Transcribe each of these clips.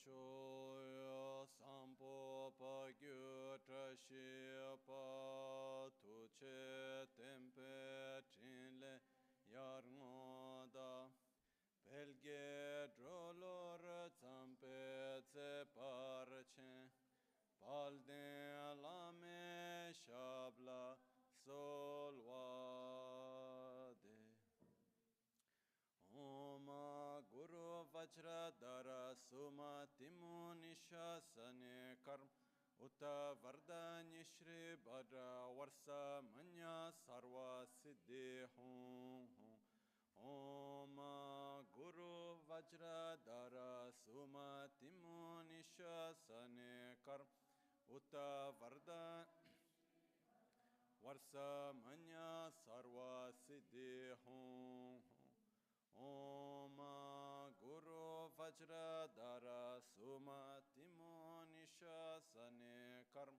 choyo sampo pa gyu trashi pa tu che tempe chinle yar ngoda belge drolor zampe tse parche palde lame shabla solvade Om Guru Vajradhara Suma Timu Nishasane Karm Uta Vardhani Shri Bhadra Varsa Manya Sarva Siddhi Hum Om Guru Vajradhara Suma Timu Nishasane Karm Uta Vardhani Varsa Manya Sarva Siddhi Hum Om Guru Vajradhara Suma Timo Nishasane Karm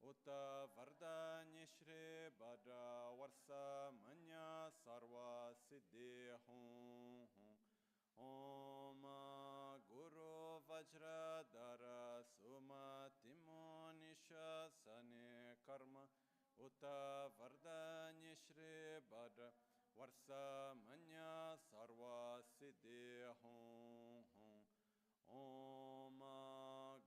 Uta Vardhani Shri Bhadra Varsa Manya Sarva Siddhi Hum Om Guru Vajradhara Suma Timo Nishasane Karma Uta Vardhani Shri Bhadra Varsa Manya Sarva Siddhi Hum Om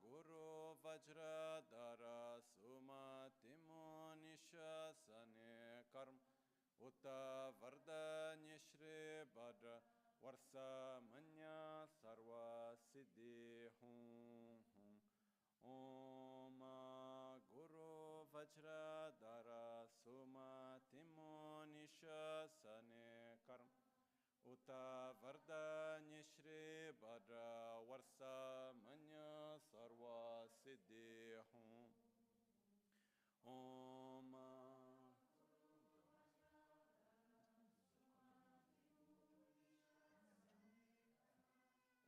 Guru Vajradhara Suma Timo Nishasane Karm Uta Vardhani Shri Bhadra Varsa Manya Sarva Siddhi Hum Om Guru Vajradhara Suma Timo Nishasane Karm Uta Vardhani Shri Bhadra Varsa Manya Sarva Siddhi Hum Om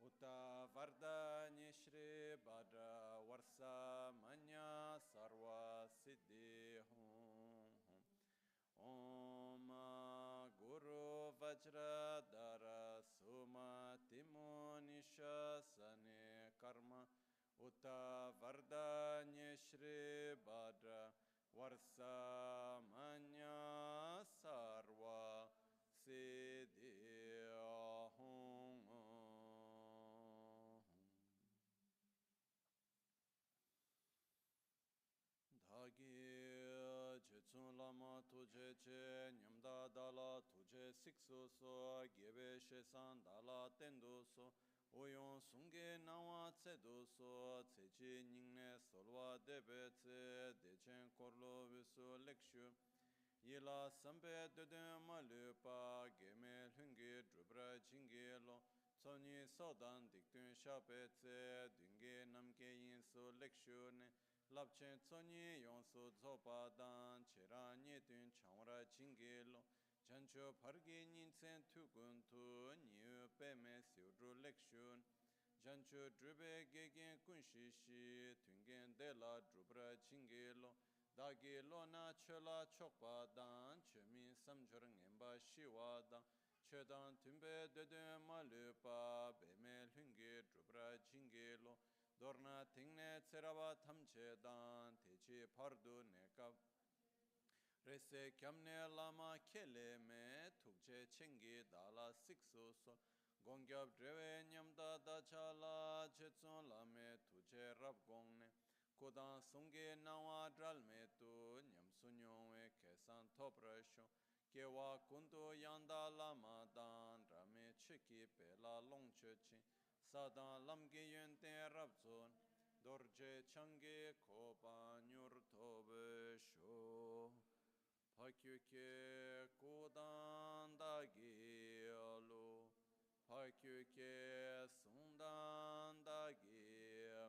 Uta Vardhani Shri Bhadra Varsa Manya Sarva Siddhi Hum Om Guru Vajradhara Suma Timo Nishasane Karma Uta Vardhani Shri Bhadra Varsa Manya Sarva Siddhi Hum Dhagi Jetsun Lama Tuje Che Nyamda Dala Tuje Siksu So Gebe Shesan Dala Tendu So Oyon Sunge Nawa Tsedu So Tsechi Nyingne Solwa Debe Tse Dechen Korlo Visu Lekshu Yila Sampe Dede Malupa Geme Lungi Drubra Jingelo Tsoni Sodan Diktun Shape Tse Dunge Namke Yinsu Lekshu Ne Lapchen Tsoni Yonsu Tsopa Dan Chera Nyetun Chamra Jingelo Chancho Pargi Ninsen Tukun Tu Nyu Peme Siudru Lekshun Chancho Drube Gegen Kunshishi Tungen Dela Drubra Jingelo Dagi Lona Chola Chokpa Dan Chemin Samjur Ngemba Shiwa Dan Chedan Tumbe Dede Malupa Beme Lungi Drubra Jingelo Dorna Tingne Tseraba Tamche Dan Techi Pardu Nekab Rese Kyamne Lama Kele Me Tukche Chengi Dala Siksu So Gongyab Dreve Nyamda Dachala Chetson Lame Tuche Rab Gongne Kodan Sunge Nawa Dralme Tu Nyam Sunyongwe Kesan Toprasho Kewa Kundu Yanda Lama Dan Rame Chiki Pela Longchechi Sadan Lamge Yente Rabzon Dorje Change Kopa Nyur Tobe Sho Pakyuke Kodan Dagi Alu Pakyuke Sundan Dagi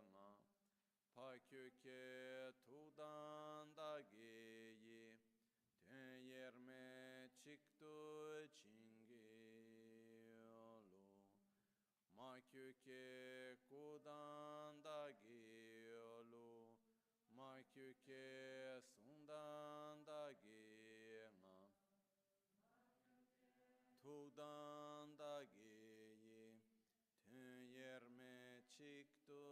Nga Pakyuke Tudan Dagi Yi Ten Yerme Chiktu Chingi Alu Makyuke Kudan Dagi Alu Makyuke Sundan Dagi Nga Tudan Dagi Yi Ten Yerme Chiktu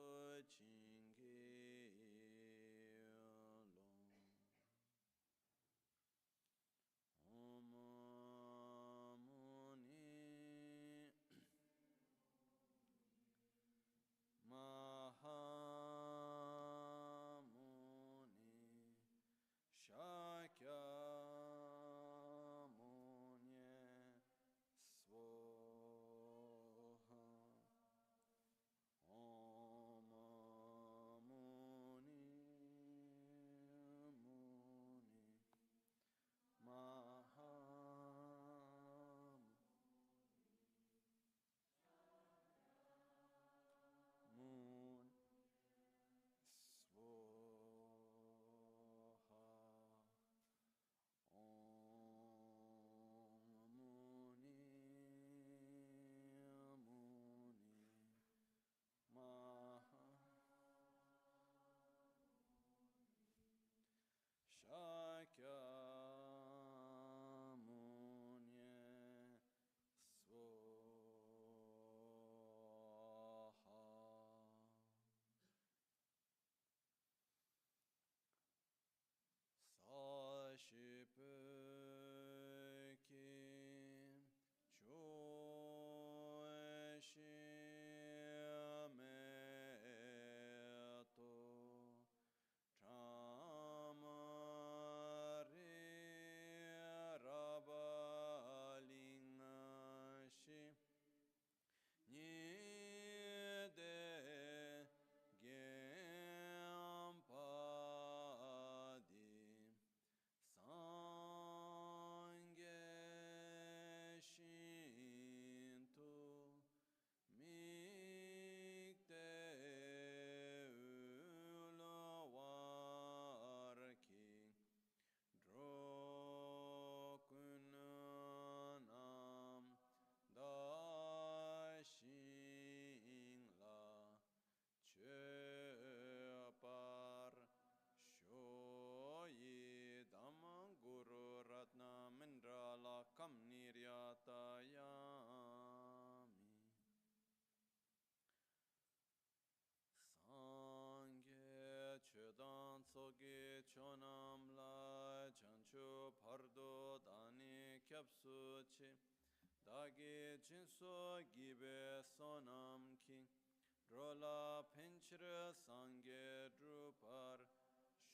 kyapsu chi dagi jinso gibe sonam ki drola penchira sangye drupar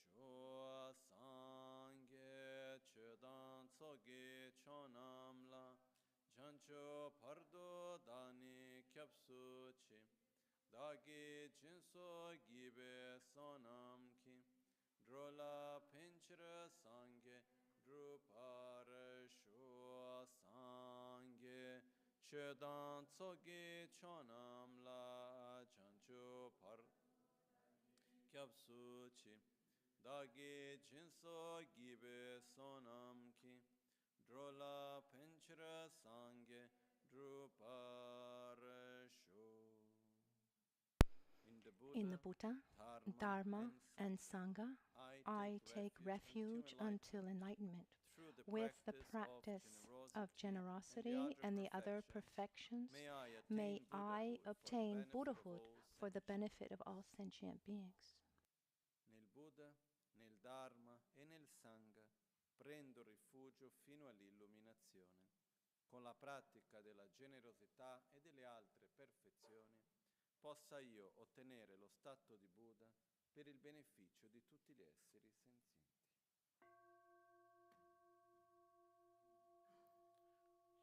shua sangye chedan tsogi chonam la jancho pardo dani kyapsu chi dagi jinso gibe sonam ki drola penchira sangye drupar shua sangye chedan tsogi chonam la jancho par kyapsu chi dagi jinso gibe sonam ki drola penchira sangye drupar shu. In the Buddha, Dharma, and Sangha, I take refuge until enlightenment. With the practice of generosity and the other perfections, may I obtain Buddhahood for the benefit of all sentient beings. Nel Buddha, nel Dharma e nel Sangha prendo rifugio fino all'illuminazione. Con la pratica della generosità e delle altre perfezioni possa io ottenere lo stato di Buddha per il beneficio di tutti gli esseri senzienti.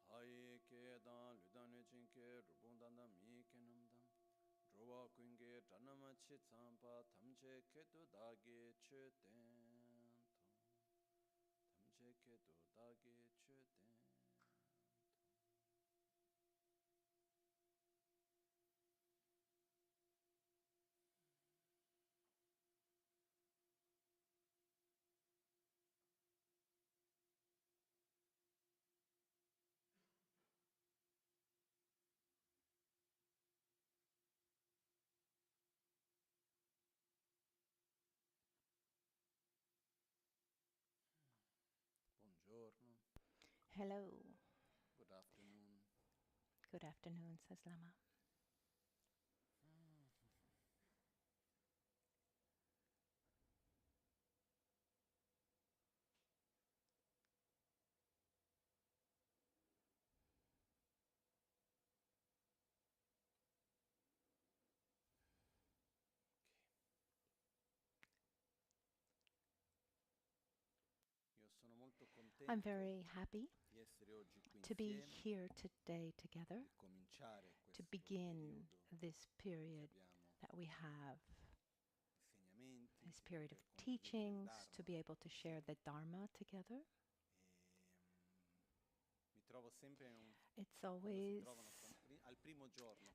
Hai che dan ludane jinke rubundanda mi ke namdam drowa kunge dhanama chi tsampa tamche ketu dagi che tento tamche ketu dagi che tento. Buongiorno. Hello. Good afternoon. Good afternoon, says Lama. I'm very happy to be here today together, to begin this period that we have, this period of teachings, to be able to share the Dharma together. It's always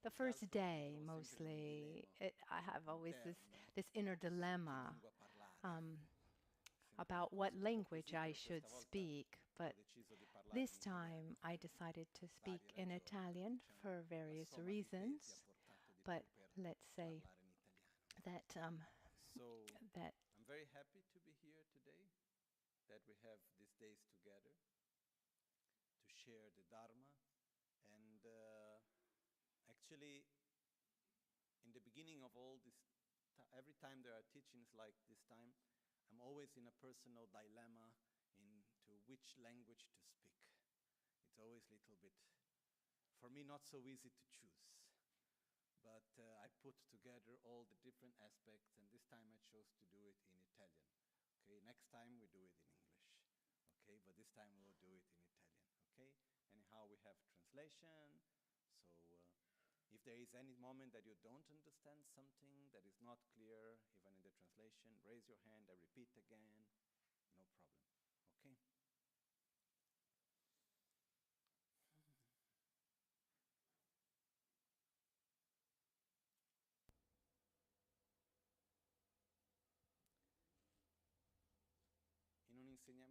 the first day, mostly. I have always this inner dilemma about what language I should speak, but this time I decided to speak in Italian for various reasons. But let's say that that I'm very happy to be here today, that we have these days together to share the Dharma. And actually, in the beginning of all this, every time there are teachings like this time, I'm always in a personal dilemma into which language to speak. It's always a little bit, for me, not so easy to choose. But I put together all the different aspects, and this time I chose to do it in Italian. Okay, next time we do it in English. Okay, but this time we'll do it in Italian. Okay, anyhow, we have translation, so if there is any moment that you don't understand something that is not clear, even in the translation, raise your hand, I repeat again,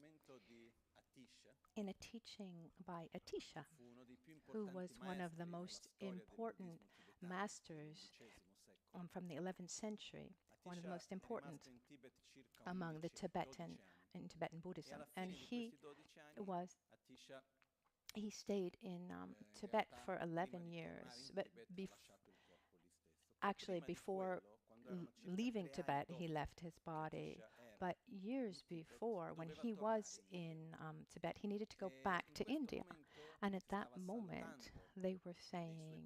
no problem, okay? In a teaching by Atisha, who was one of the most important masters from the 11th century, one of the most important among the Tibetan in Tibetan Buddhism, and he stayed in Tibet for 11 years, but actually before leaving Tibet, he left his body, But years before, when he was in Tibet, he needed to go back to India. And at that moment, they were saying,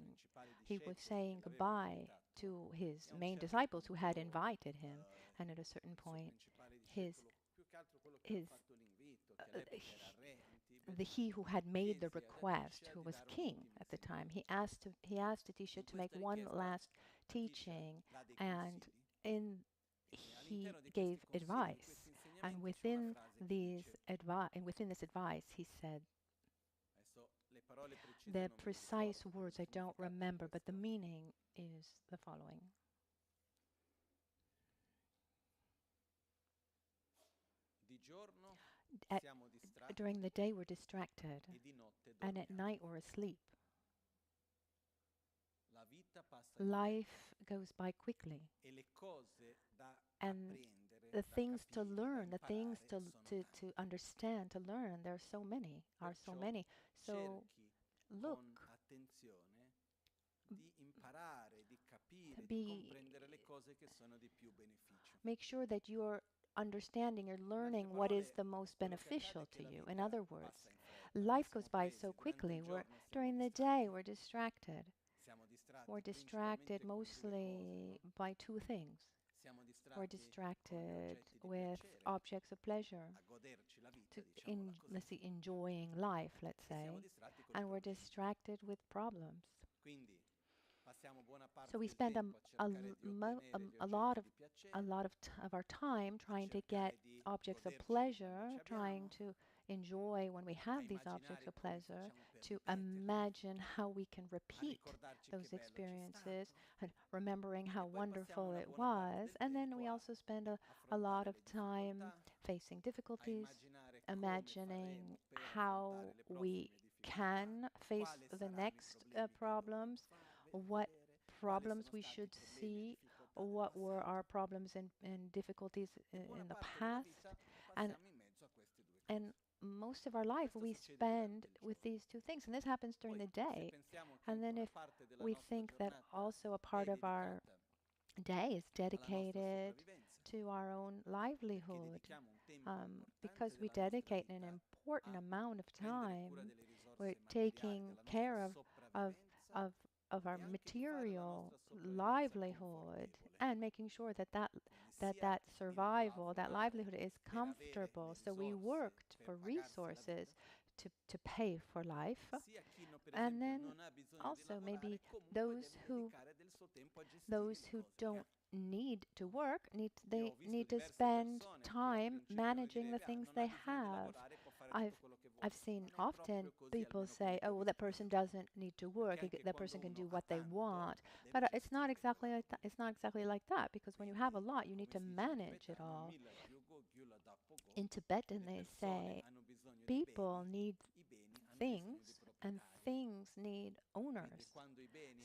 he was saying goodbye to his main disciples who had invited him. And at a certain point, his he who had made the request, who was king at the time, he asked Atisha to make one last teaching, and he gave advice. And within this advice, he said the precise words I don't remember, but the meaning is the following. During the day, we're distracted, and at night, we're asleep. Life goes by quickly, and the things to learn, the things to understand, to learn, there are so many. So look, make sure that you're understanding, you're learning what is the most beneficial to you. In other words, life goes by so quickly. During the day, we're distracted. We're distracted mostly by two things. We're distracted with objects of pleasure, let's see, enjoying life, let's say, and we're distracted with problems. So we spend a lot of our time trying to get objects of pleasure, trying to enjoy when we have these objects of pleasure, to imagine how we can repeat those experiences and remembering how wonderful it was. And then we also spend a lot of time facing difficulties, imagining how we can face the next problems, what problems we should see, what were our problems and difficulties in the past. And most of our life we spend with these two things, and this happens during the day. And then if we think that also a part of our day is dedicated to our own livelihood, because we dedicate an important amount of time, we're taking care of our material livelihood and making sure that survival, that livelihood is comfortable. So we worked for resources to pay for life. And then also maybe those who don't need to work, they need to spend time managing the things they have. I've seen often people say, oh, well, that person doesn't need to work. That person can do what they want. But it's not exactly like that. It's not exactly like that, because when you have a lot, you need to manage it all. In Tibetan, they say people need things, and things need owners.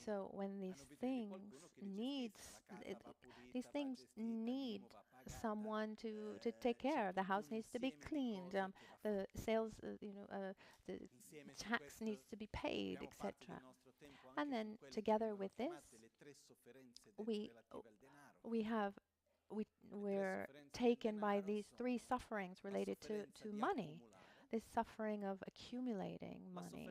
So when these things need someone to take care of. The house needs to be cleaned. The sales, the tax needs to be paid, etc. And then together with this, we're taken by these three sufferings related to money. This suffering of accumulating money,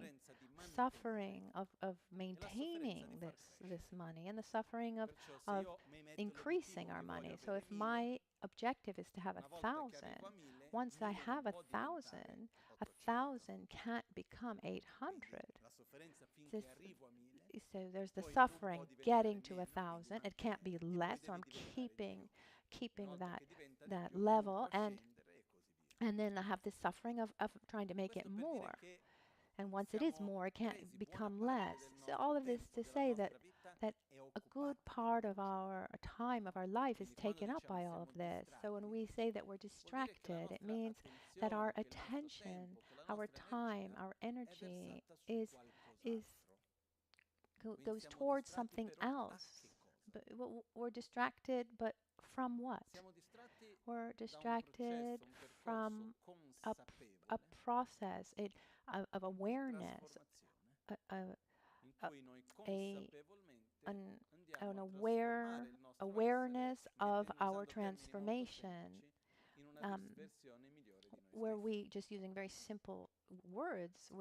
suffering of maintaining this money, and the suffering of increasing our money. So if my objective is to have 1,000, once I have 1,000, 1,000 can't become 800. So there's the suffering getting to 1,000. It can't be less. So I'm keeping that level, and then I have this suffering of trying to make it more. And once it is more, it can't become less. So all of this to say that a good part of our time, of our life, is taken up by all of this. So when we say that we're distracted, it means that our attention, our time, our energy goes towards something else. But we're distracted, but from what? We're distracted from a process of awareness, an awareness of our transformation. where we just using very simple words.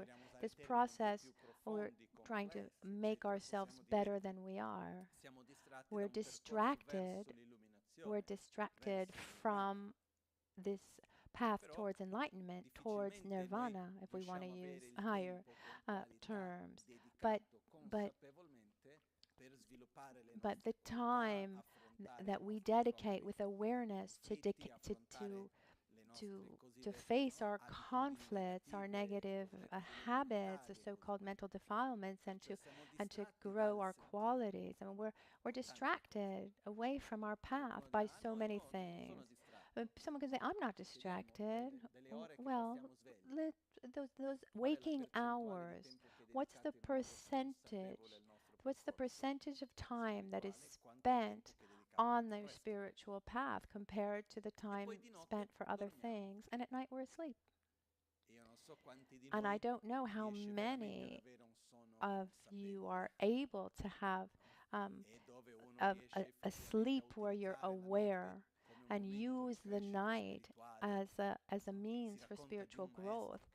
This process, we're trying to make ourselves better than we are. We're distracted. We're distracted from this path towards enlightenment, towards nirvana, if we want to use higher terms. But the time that we dedicate with awareness to face our conflicts, our negative habits, the so-called mental defilements, and to grow our qualities. I mean, we're distracted away from our path by so many things. Someone can say, "I'm not distracted." Well, those waking hours. What's the percentage? What's the percentage of time that is spent on their spiritual path compared to the time spent for other things? And at night we're asleep. And I don't know how many of you are able to have a sleep where you're aware and use the night as a means for spiritual growth.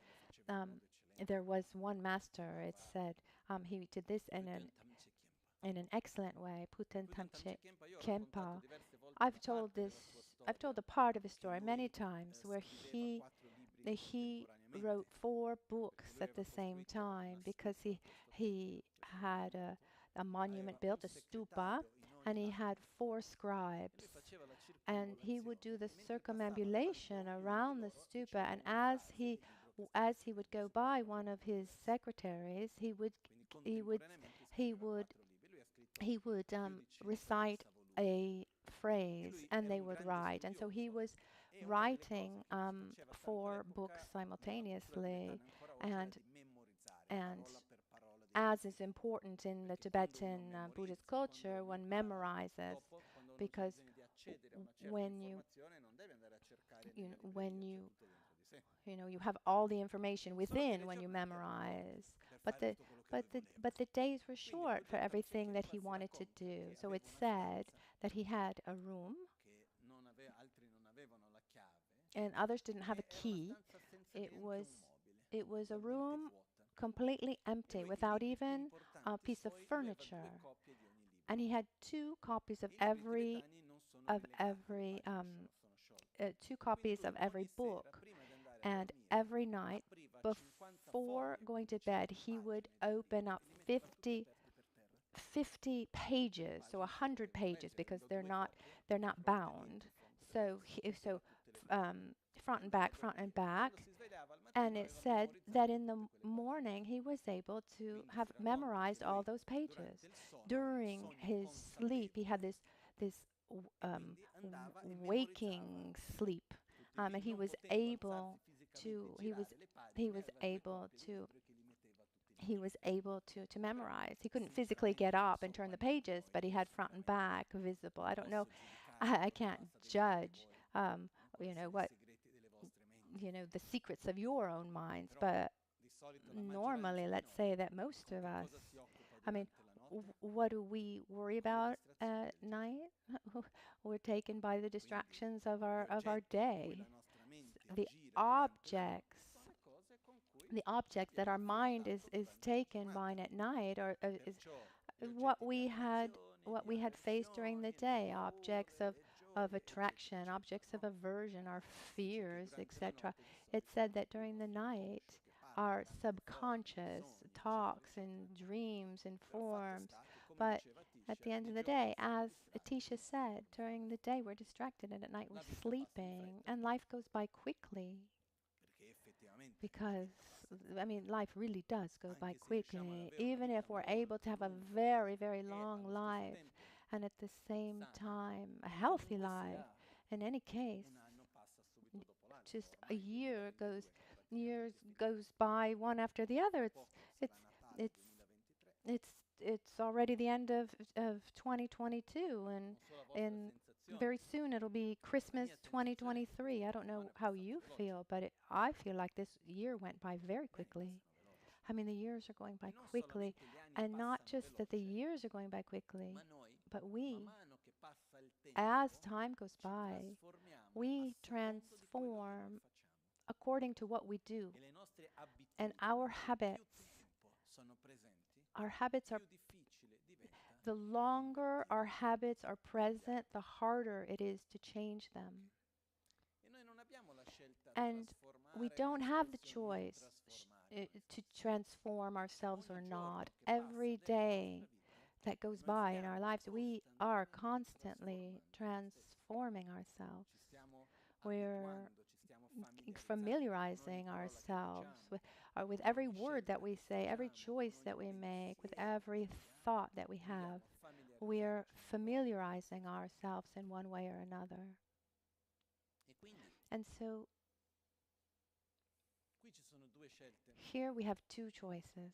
There was one master, it said, he did this in an excellent way, Puten Tamche Kempa. I've told a part of his story many times where he wrote 4 books at the same time because he had a monument built, a stupa, and he had 4 scribes. And he would do the circumambulation around the stupa, and as he would go by one of his secretaries, he would recite a phrase, and they would write. And so he was writing 4 books simultaneously, and as is important in the Tibetan Buddhist culture, one memorizes, because when you have all the information within when you memorize. But the days were short for everything that he wanted to do. So it's said that he had a room, and others didn't have a key. It was a room completely empty, without even a piece of furniture. And he had 2 copies of every book. And every night, before going to bed, he would open up 50 pages, so 100 pages, because they're not bound. So front and back. And it said that in the morning he was able to have memorized all those pages. During his sleep, he had this waking sleep, and he was able to memorize. He couldn't physically get up and turn the pages, but he had front and back visible. I don't know. I can't judge, the secrets of your own minds, but normally, let's say that most of us, I mean, what do we worry about at night? We're taken by the distractions of our day. The objects that our mind is taken by at night is what we had faced during the day. Objects of attraction, objects of aversion, our fears, etc. It said that during the night, our subconscious talks in dreams and forms, but at the end of the day, as Atisha said, during the day we're distracted, and at night we're sleeping, and life goes by quickly. Because, life really does go by quickly, even if we're able to have a very, very long life, and at the same time, a healthy life. In any case, just years goes by one after the other. It's already the end of 2022, and very soon it'll be Christmas 2023. I don't know how you feel, but I feel like this year went by very quickly. The years are going by quickly, and not just that the years are going by quickly, but we, as time goes by, we transform according to what we do. And our habits are, the longer our habits are present, the harder it is to change them. And we don't have the choice to transform ourselves or not. Every day that goes by in our lives, we are constantly transforming ourselves. We're familiarizing ourselves with every word that we say, every choice that we make, with every thought that we have. We're familiarizing ourselves in one way or another. And so here we have two choices.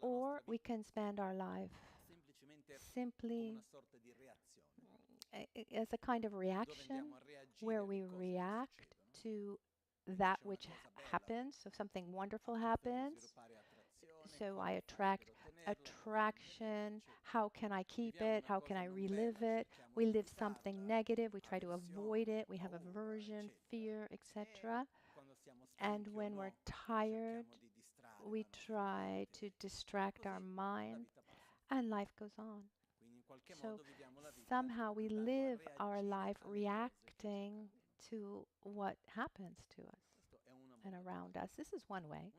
Or we can spend our life simply as a kind of reaction, where we react to that which happens. So something wonderful happens, so I attract attraction. How can I keep it? How can I relive it? We live something negative, we try to avoid it, we have aversion, fear, etc. And when we're tired, we try to distract our mind, and life goes on. So somehow we live our life reacting to what happens to us and around us. This is one way.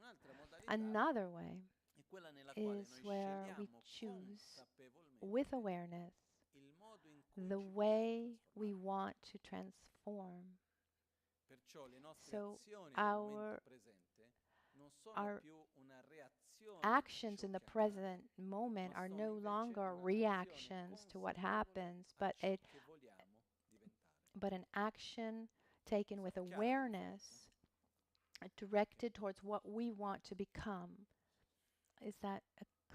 Another way is where we choose with awareness the way we want to transform. So our actions in the present moment are no longer reactions to what happens, but an action taken with awareness, directed towards what we want to become. Is that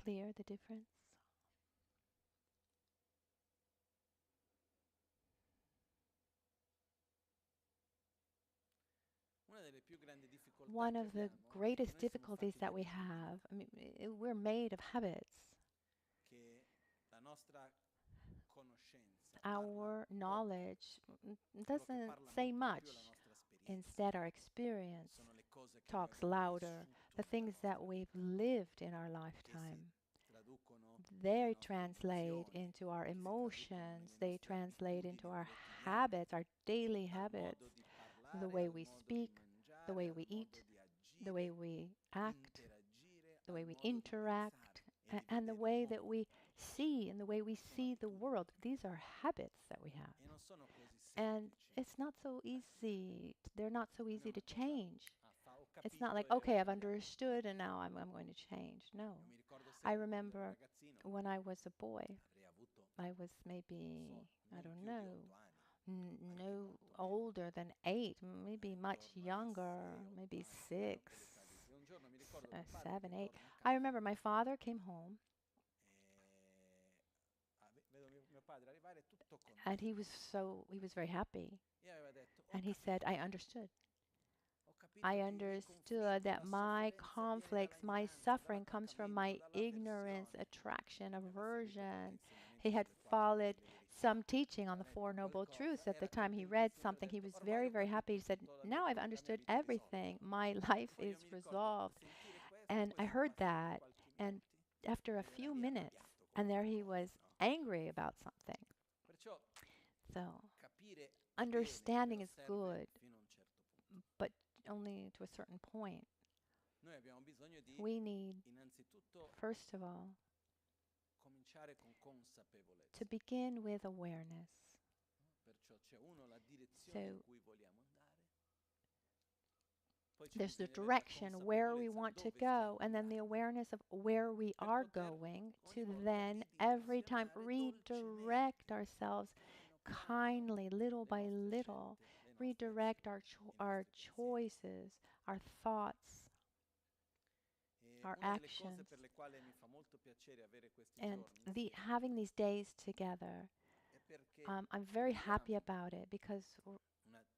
clear, the difference? One of the greatest difficulties that we have, I mean, we're made of habits. Our knowledge doesn't say much. Instead, our experience talks louder. The things that we've lived in our lifetime, they translate into our emotions, they translate into our habits, our daily habits, the way we speak, the way we eat, the way we act, the way we interact, and the way that we see and the way we see the world. These are habits that we have. And it's not so easy. They're not so easy to change. It's not like, okay, I've understood and now I'm going to change. No. I remember when I was a boy, I was maybe, I don't know, no older than 8, maybe much younger, maybe 6, 7, 8. I remember my father came home and he was very happy. And he said, I understood. I understood that my conflicts, my suffering comes from my ignorance, attraction, aversion. He had followed some teaching on the Four Noble Truths. At the time he read something, he was very, very happy. He said, now I've understood everything. My life is resolved. And I heard that, and after a few minutes, and there he was angry about something. So, understanding is good, but only to a certain point. We need, first of all, to begin with awareness. So there's the direction where we want to go, and then the awareness of where we are going, to then every time redirect ourselves kindly, little by little, redirect our choices, our thoughts, our actions. And having these days together, I'm very happy about it, because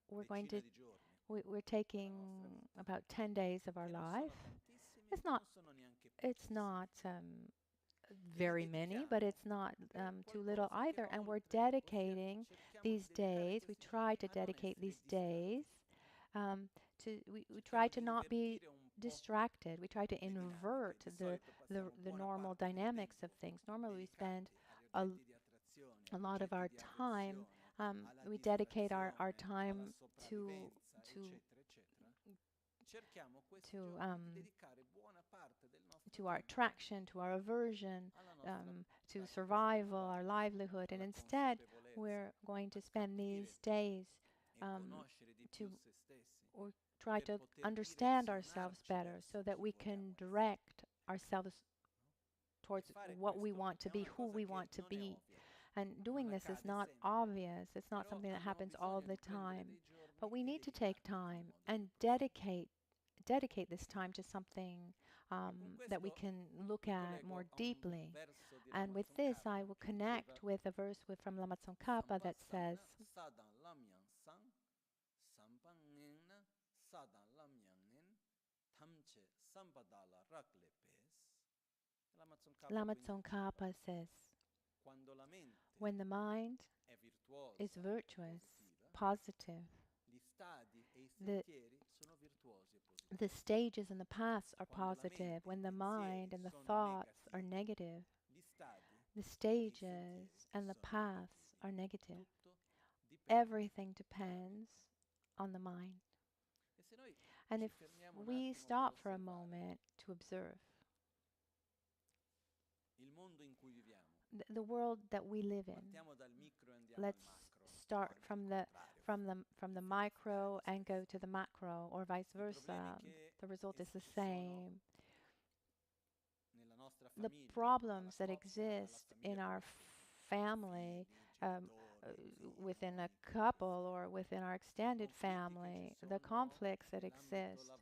we're taking about 10 days of our life. It's not very many, but it's not too little either. And we're dedicating these days, we try to dedicate these days we try to not be distracted. We try to invert the normal dynamics of things. Normally we spend a lot of our time, we dedicate our time to our attraction, to our aversion, to survival, our livelihood, and instead we're going to spend these days or try to understand ourselves better so that we can direct ourselves towards what we want to be, who we want to be. And doing this is not obvious. It's not something that happens all the time. But we need to take time and dedicate this time to something that we can look at more deeply. And with this, I will connect with a verse from Lama Tsongkhapa that says, Lama Tsongkhapa says, when the mind is virtuous, positive, the stages and the paths are positive. When the mind and the thoughts are negative, the stages and the paths are negative. Everything depends on the mind. And if we stop for a moment to observe the world that we live in, let's start from the micro and go to the macro, or vice versa. The result is the same. The problems that exist in our family, within a couple or within our extended family, the conflicts that exist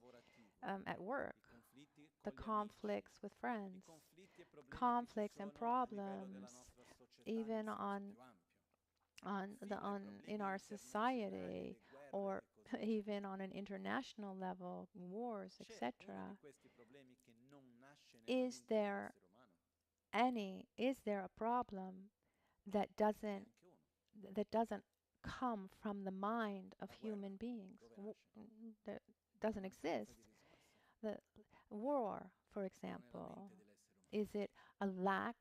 at work, the conflicts with friends, conflicts and problems even in our society, or even on an international level, wars, etc. Is there a problem that doesn't come from the mind of human beings? That doesn't exist. The war, for example, is it a lack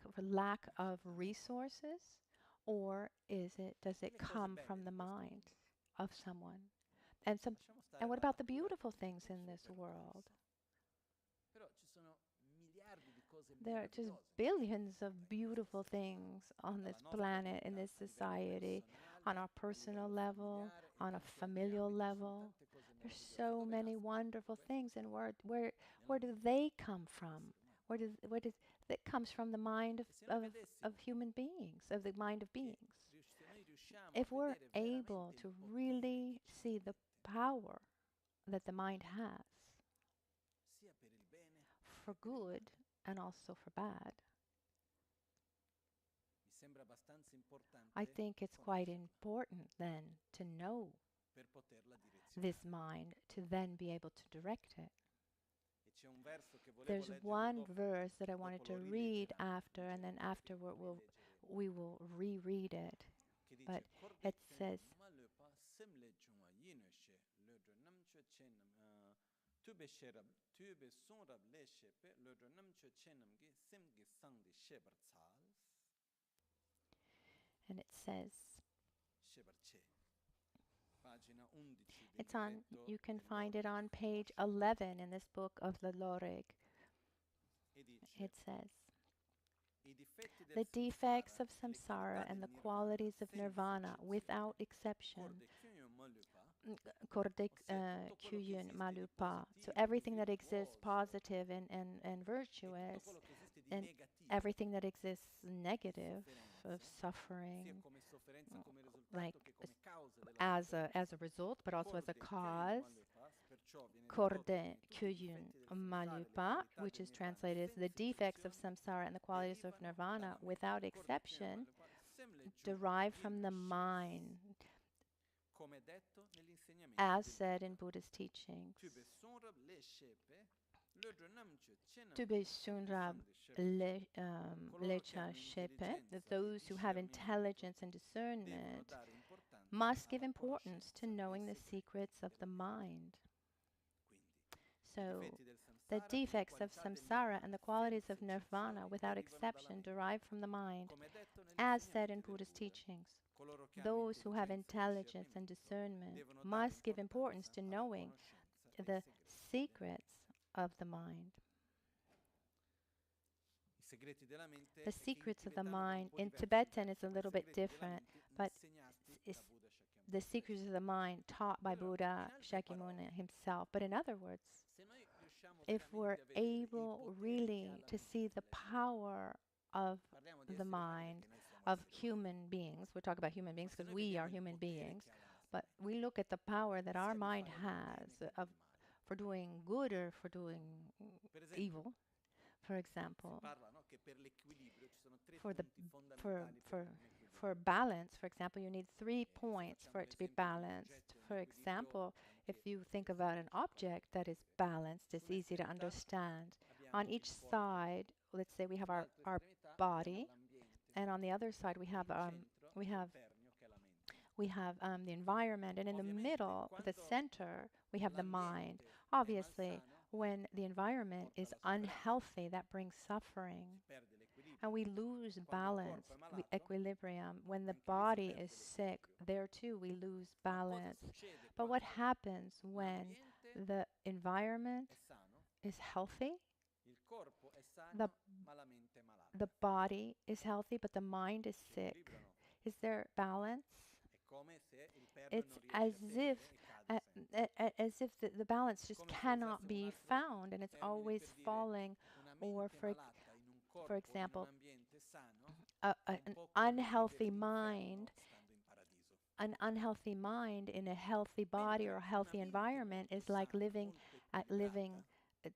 of resources, or does it come from the mind of someone? And what about the beautiful things in this world? There are just billions of beautiful things on this planet, in this society, on our personal level, on a familial level. There's so many wonderful things, and where do they come from? That comes from the mind of human beings, of the mind of beings. If we're able to really see the power that the mind has for good and also for bad, I think it's quite important then to know this mind, to then be able to direct it. There's one verse that I wanted to read after, and then afterward we will reread it. But it says, and it says, you can find it on page 11 in this book of the Lorig. It says, the defects of samsara and the qualities of nirvana without exception, korde kyun malupa. So everything that exists positive and virtuous, and everything that exists negative, of suffering, like as a result, but also as a cause, korde kyun malupa, which is translated as the defects of samsara and the qualities of nirvana without exception, derive from the mind, as said in Buddhist teachings. Tube Sunrab Lecha Shepe, that those who have intelligence and discernment must give importance to knowing the secrets of the mind. So, the defects of samsara and the qualities of nirvana, without exception, derive from the mind, as said in Buddha's teachings. Those who have intelligence and discernment must give importance to knowing the secrets of the mind. The secrets of the mind in Tibetan is a little bit different, but it's the secrets of the mind taught by Buddha Shakyamuni himself. But in other words, if we're able really to see the power of the mind of human beings, we're talking about human beings because we are human beings, but we look at the power that our mind has for doing good or for doing evil. For example, for balance, for example, you need 3 points for it to be balanced. For example, if you think about an object that is balanced, it's easy to understand. On each side, let's say we have our body, and on the other side we have the environment, and in the middle, the center, we have the mind. Obviously, when the environment is unhealthy, that brings suffering. And we lose balance, equilibrium. When the body is sick, there too we lose balance. But what happens when the environment is healthy? The body is healthy, but the mind is sick. Is there balance? It's as if the balance just cannot be found, and it's always falling. Or for example, an unhealthy mind in a healthy body or a healthy environment is like living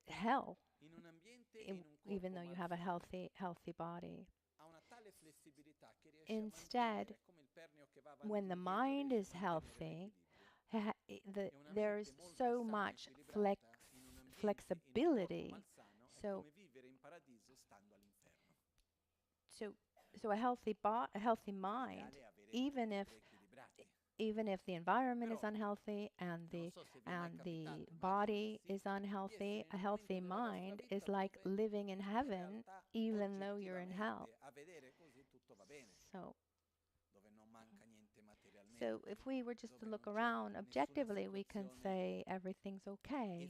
hell, even though you have a healthy body. Instead, when the mind is healthy, there's so much flexibility. So a healthy mind, even if the environment is unhealthy and the body is unhealthy, a healthy mind is like living in heaven, even though you're in hell. So if we were just to look around objectively, we can say everything's okay.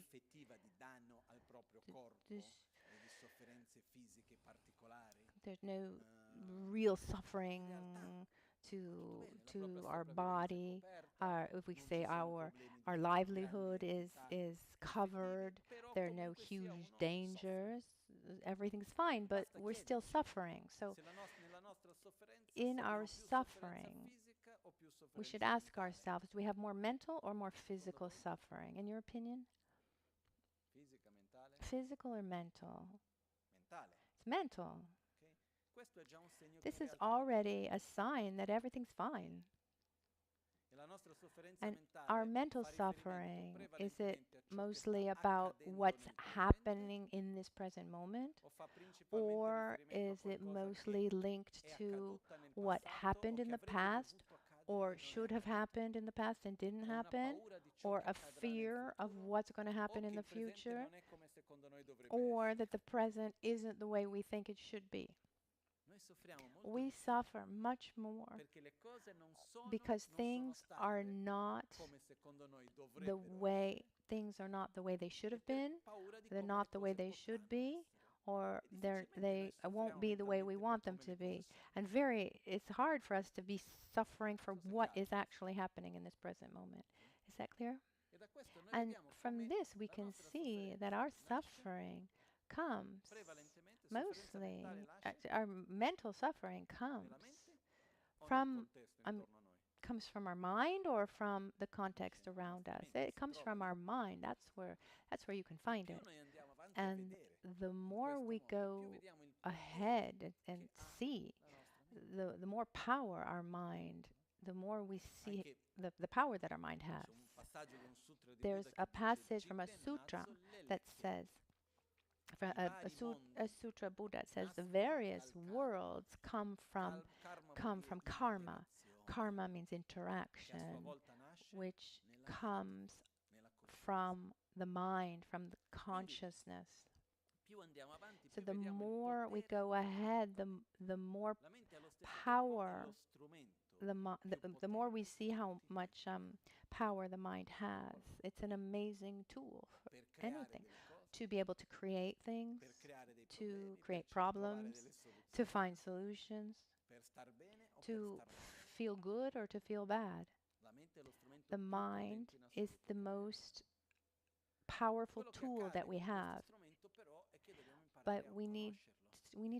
There's no real suffering to our body. If we say our livelihood is covered, there are no huge dangers. Everything's fine, but we're still suffering. So in our suffering, we should ask ourselves, do we have more mental or more physical suffering? In your opinion? Physical or mental? It's mental. This is already a sign that everything's fine. And our mental suffering, is it mostly about what's happening in this present moment? Or is it mostly linked to what happened in the past, or should have happened in the past and didn't happen? Or a fear of what's going to happen in the future? Or that the present isn't the way we think it should be? We suffer much more because things are not the way they should have been. They're not the way they should be, or they won't be the way we want them to be. And it's hard for us to be suffering for what is actually happening in this present moment. Is that clear? And from this we can see that our suffering comes mostly, our mental suffering comes from our mind or from the context around us. It comes from our mind. That's where you can find it. And the more we go ahead and see, the more power our mind, the more we see the power that our mind has. There's a passage from a sutra that says, A sutra Buddha says the various worlds come from karma. Karma means interaction, which comes from the mind, from the consciousness. So the more we go ahead, the more power, the more we see how much power the mind has. It's an amazing tool for anything. To be able to create things, to create problems, to find solutions, to feel good or to feel bad. The mind is the most powerful tool that we have, but we need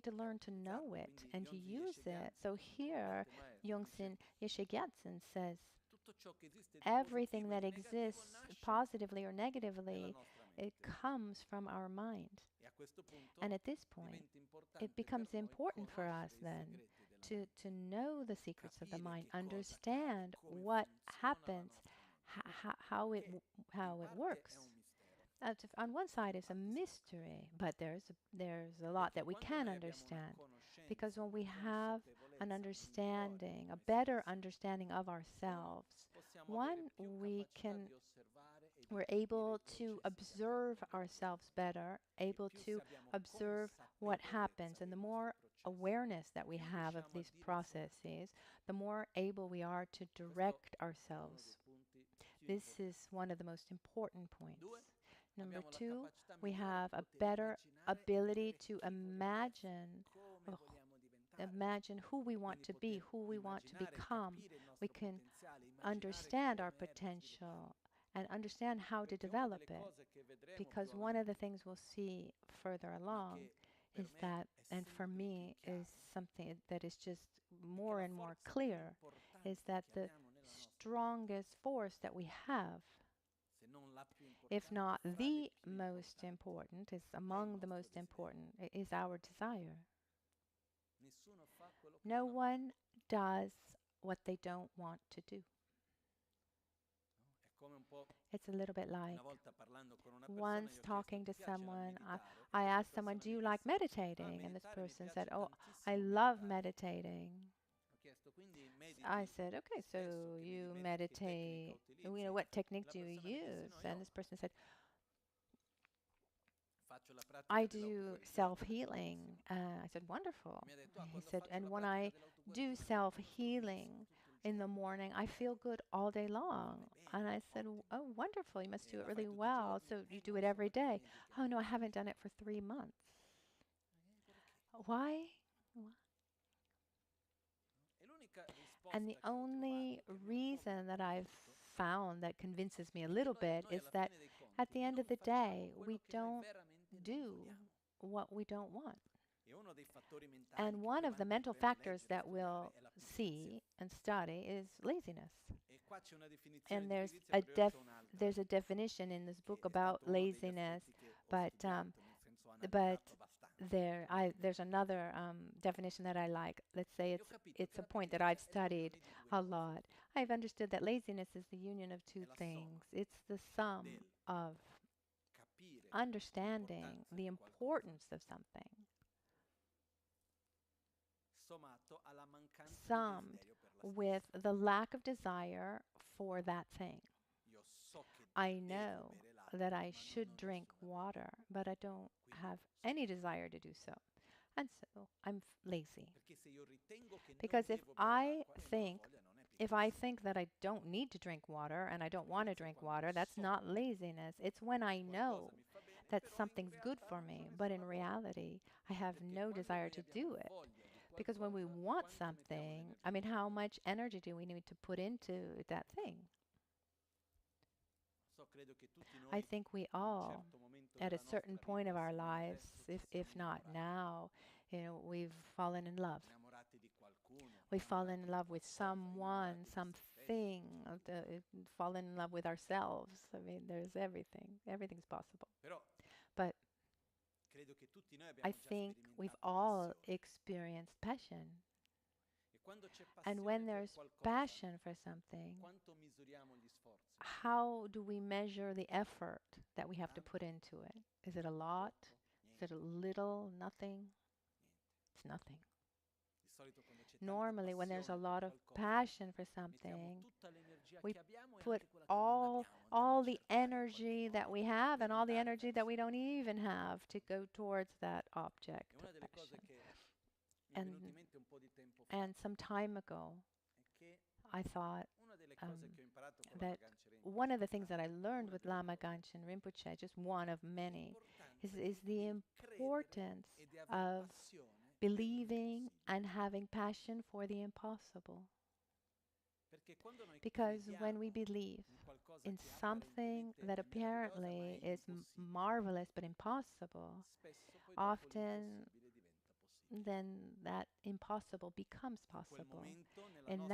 to learn to know it and to use it. So here, Yongzing Yeshe Gyältsän says, everything that exists positively or negatively, it comes from our mind. And at this point, it becomes important for us then to know the secrets of the mind, understand what happens, how it works. On one side, it's a mystery, but there's a lot that we can understand, because when we have an understanding, a better understanding of ourselves, we're able to observe ourselves better, able to observe what happens, and the more awareness that we have of these processes, the more able we are to direct ourselves. This is one of the most important points. Number two, we have a better ability to imagine who we want to be, who we want to become. We can understand our potential and understand how to develop it. Because one of the things we'll see further along is that, and for me is something that is just more and more clear, is that the strongest force that we have, if not the most important, is among the most important, is our desire. No one does what they don't want to do. It's a little bit like once talking to someone, I asked someone, do you like meditating? And this person said, oh, I love meditating. I said, okay, so you meditate, what technique do you use? And this person said, I do self-healing. I said, wonderful. He said, and when I do self-healing in the morning, I feel good all day long. And I said, oh, wonderful. You must do it really well. So you do it every day. Oh, no, I haven't done it for 3 months. Why? And the only reason that I've found that convinces me a little bit is that at the end of the day, we don't do what we don't want. And one of the mental factors that we'll see and study is laziness. And there's a definition in this book about laziness, but there's another definition that I like. Let's say it's a point that I've studied a lot. I've understood that laziness is the union of two things. It's the sum of understanding the importance of something, summed with the lack of desire for that thing. I know that I should drink water, but I don't have any desire to do so. And so I'm lazy. Because if I think that I don't need to drink water and I don't want to drink water, that's not laziness. It's when I know that something's good for me, but in reality, I have no desire to do it. Because when we want something, I mean, how much energy do we need to put into that thing? I think we all, at a certain point of our lives, if not now, we've fallen in love. We've fallen in love with someone, something, fallen in love with ourselves. I mean, there's everything. Everything's possible. But I think we've all experienced passion. And when there's passion for something, how do we measure the effort that we have to put into it? Is it a lot? Is it a little? Nothing? It's nothing. Normally, when there's a lot of passion for something, we put all the energy that we have and all the energy that we don't even have to go towards that object of passion. And some time ago, I thought that one of the things that I learned with Lama Michel Rinpoche, just one of many, is the importance of believing and having passion for the impossible. Because when we believe in something that apparently is marvelous but impossible, often then that impossible becomes possible. In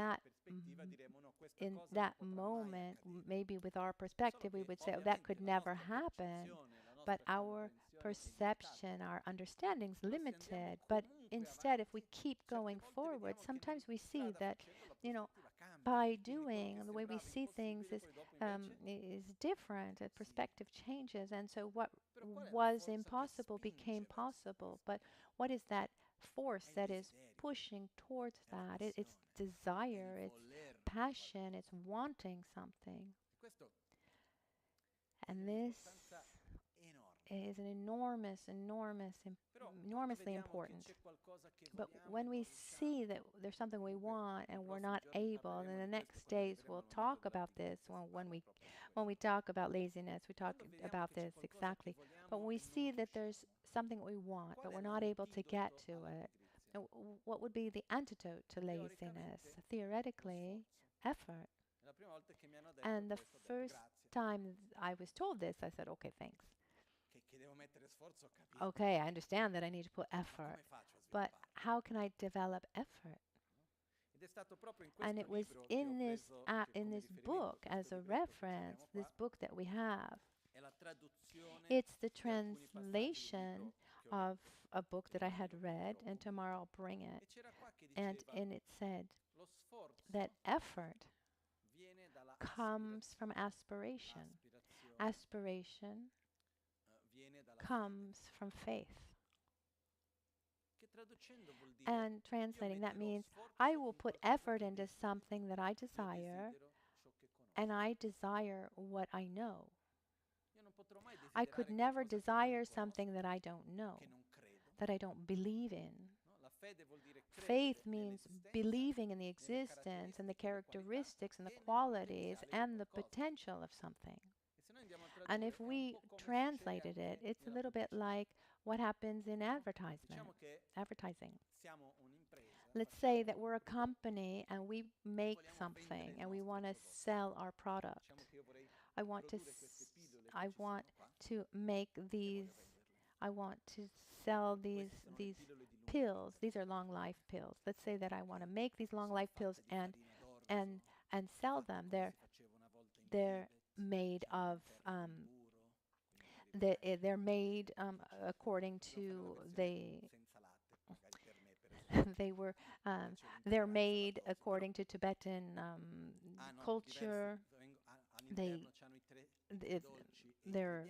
that moment, maybe with our perspective, we would say, oh, that could never happen. But our perception, our understanding is limited. But instead, if we keep going forward, sometimes we see that, by doing, the way we see things is different. The perspective changes. And so what was impossible became possible. But what is that force that is pushing towards that? It's desire, it's passion, it's wanting something. And this is an enormously important. But when we see that there's something we want and we're not able, and the next days we'll talk about this when we talk about laziness, we talk about this exactly. But when we see that there's something we want, but we're not able to get to it, what would be the antidote to laziness? Theoretically, effort. And the first time I was told this, I said, okay, thanks. Okay, I understand that I need to put effort, but how can I develop effort? And it was in this book, as a reference, this book that we have. It's the translation of a book that I had read, and tomorrow I'll bring it. And it said that effort comes from aspiration. Aspiration comes from faith. And translating, that means I will put effort into something that I desire, and I desire what I know. I could never desire something that I don't know, that I don't believe in. Faith means believing in the existence and the characteristics and the qualities and the potential of something. And if we translated it, it's a little bit like what happens in advertising. Let's say that we're a company and we make something and we want to sell our product. I want to sell these pills. These are long life pills. Let's say that I want to make these long life pills and sell them. They're made of they're made according to they're made according to Tibetan culture. There are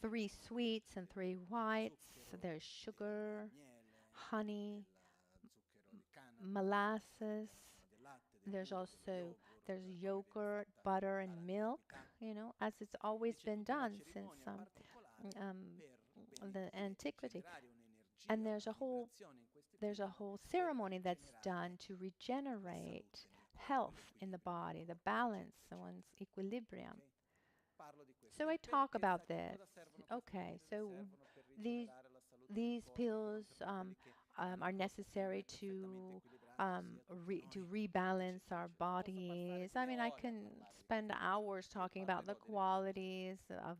3 sweets and 3 whites. There's sugar, honey, molasses. There's yogurt, butter, and milk, as it's always been done since the antiquity. And there's a whole ceremony that's done to regenerate health in the body, the balance, one's equilibrium. So I talk about this. Okay, so these pills are necessary to rebalance our bodies. I mean, I can spend hours talking about the qualities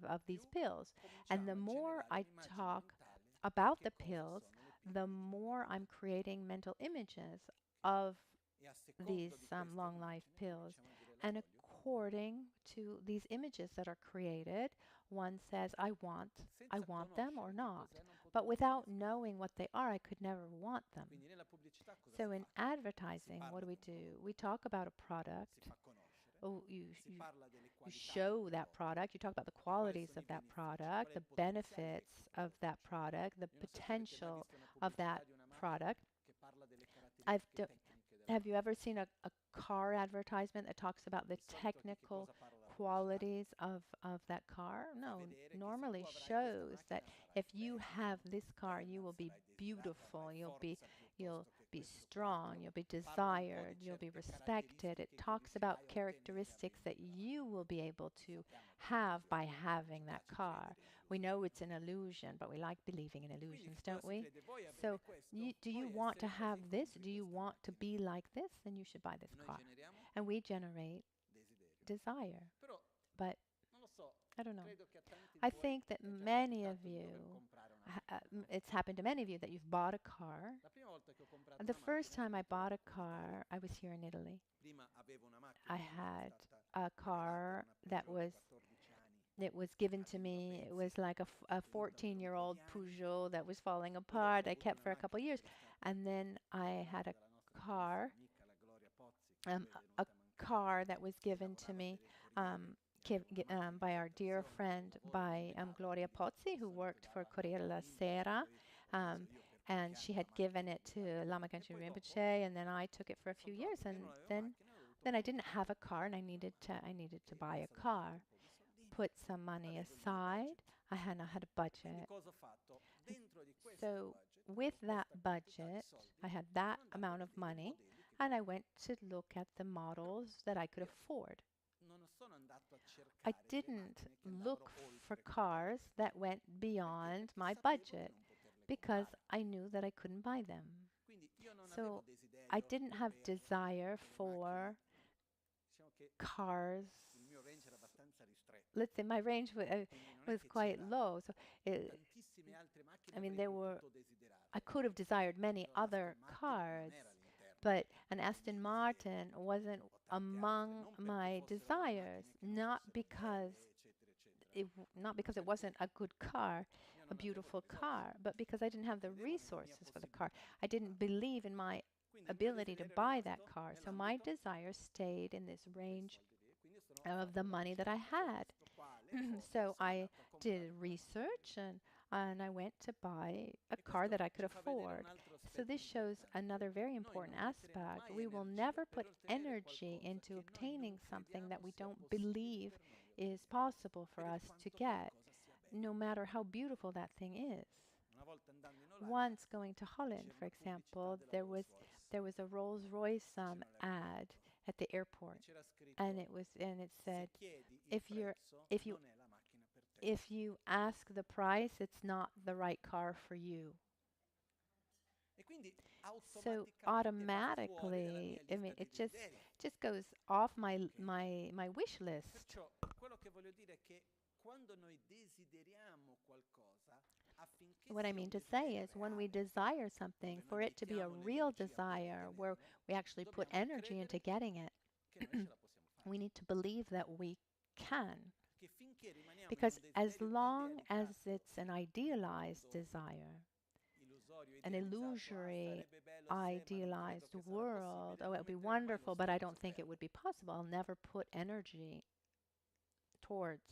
of these pills. And the more I talk about the pills, the more I'm creating mental images of these long life pills. And according to these images that are created, one says, I want them or not. But without knowing what they are, I could never want them. So in advertising, what do? We talk about a product. you show that product, you talk about the qualities of that product, the benefits of that product, the potential of that product. Have you ever seen a car advertisement that talks about the technical qualities of that car? No, normally shows that if you have this car, you will be beautiful, you'll be strong, you'll be desired, you'll be respected. It talks about characteristics that you will be able to have by having that car. We know it's an illusion, but we like believing in illusions, don't we? So do you want to have this? Do you want to be like this? Then you should buy this car. And we generate desire. But I don't know. I think that many of you, it's happened to many of you that you've bought a car. The first time I bought a car, I was here in Italy. I had a car that was given to me. It was like a 14-year-old Peugeot that was falling apart. I kept for a couple of years. And then I had a car that was given to me by our dear friend, by Gloria Pozzi, who worked for Corriere della Sera. And she had given it to Lama Michel Rinpoche, and then I took it for a few years. And then I didn't have a car, and I needed to buy a car. Put some money aside. I had a budget. So with that budget, I had that amount of money, and I went to look at the models that I could afford. I didn't look for cars that went beyond my budget because I knew that I couldn't buy them. So I didn't have desire for cars. Let's say my range was quite low. So I could have desired many other cars, but an Aston Martin wasn't among my desires, not because it wasn't a good car, a beautiful car, but because I didn't have the resources for the car. I didn't believe in my ability to buy that car. So my desire stayed in this range of the money that I had. So I did research and I went to buy a car that I could afford. So this shows another very important aspect. We will never put energy into obtaining something that we don't believe is possible for us to get, no matter how beautiful that thing is. Once going to Holland, for example, there was a Rolls-Royce ad at the airport, and it said, if you ask the price, it's not the right car for you. So automatically, it just goes off my wish list. What I mean to say is when we desire something, for it to be a real desire where we actually put energy into getting it, we need to believe that we can. Because as long as it's an idealized desire, an illusory, idealized world, oh, it would be wonderful, but I don't think it would be possible. I'll never put energy towards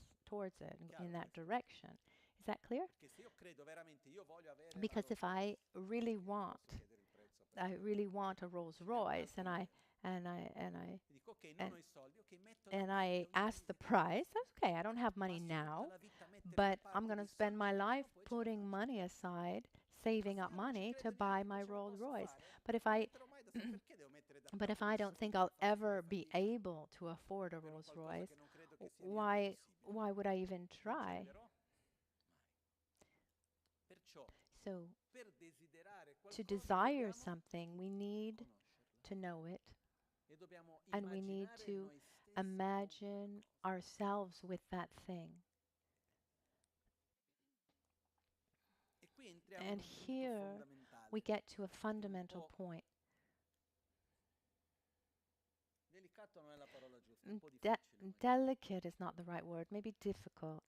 it in that direction. Is that clear? Because if I really want a Rolls Royce, and I ask the price, that's okay. I don't have money now, but I'm going to spend my life putting money aside, saving up money to buy my Rolls Royce. But if I don't think I'll ever be able to afford a Rolls Royce, why would I even try? So, to desire something, we need to know it, and we need to imagine ourselves with that thing. And here we get to a fundamental point. Delicate is not the right word, maybe difficult.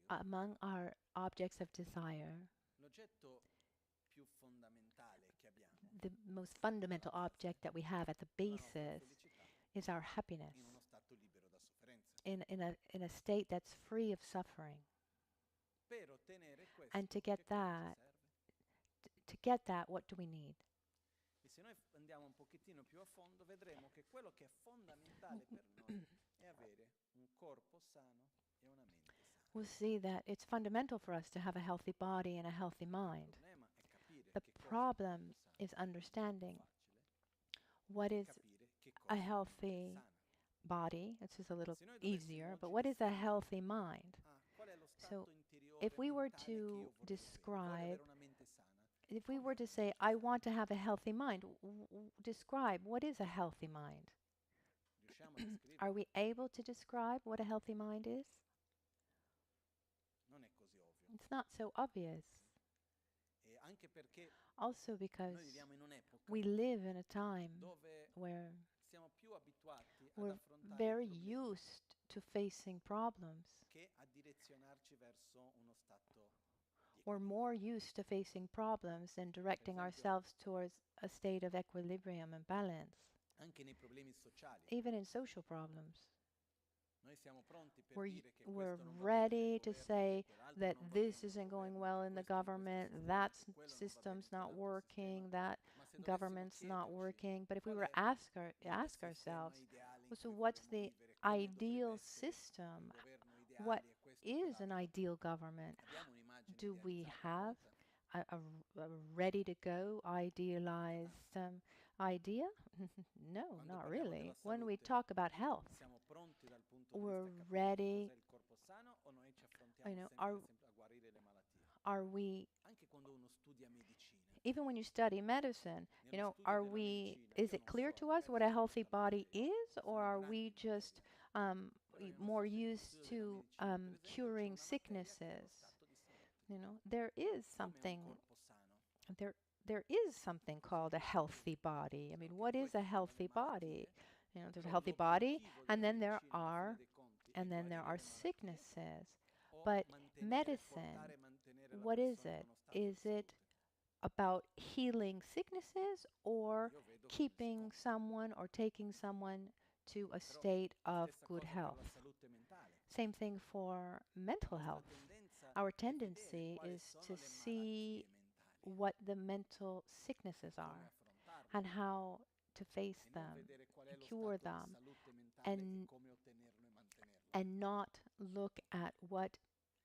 among our objects of desire, the most fundamental object that we have at the basis is our happiness in a state that's free of suffering. And to get that, what do we need? Se noi andiamo un pochettino più a fondo, vedremo che quello che è fondamentale per noi è avere un corpo sano e una mente sana. We'll see that it's fundamental for us to have a healthy body and a healthy mind. The problem is understanding what is a healthy body. This is a little easier, but what is a healthy mind? So if we were to describe, if we were to say, I want to have a healthy mind, describe what is a healthy mind? Are we able to describe what a healthy mind is? It's not so obvious. Also because we live in a time where we're very used to facing problems. We're more used to facing problems than directing ourselves towards a state of equilibrium and balance. Even in social problems. We're ready to say that this isn't going well in the government, that system's not working, that government's not working. But if we were to ask ourselves, well, so what's the ideal system? What is an ideal government? Do we have a ready-to-go idealized idea? No, not really. When we talk about health, we're ready. Are we? Even when you study medicine, is it clear to us what a healthy body is, or are we just more used to curing sicknesses? There is something called a healthy body. I mean, what is a healthy body? There's a healthy body, and then there are sicknesses. But medicine, what is it? Is it about healing sicknesses or keeping someone or taking someone to a state of good health? Same thing for mental health. Our tendency is to see what the mental sicknesses are and how to face them, cure them, and not look at what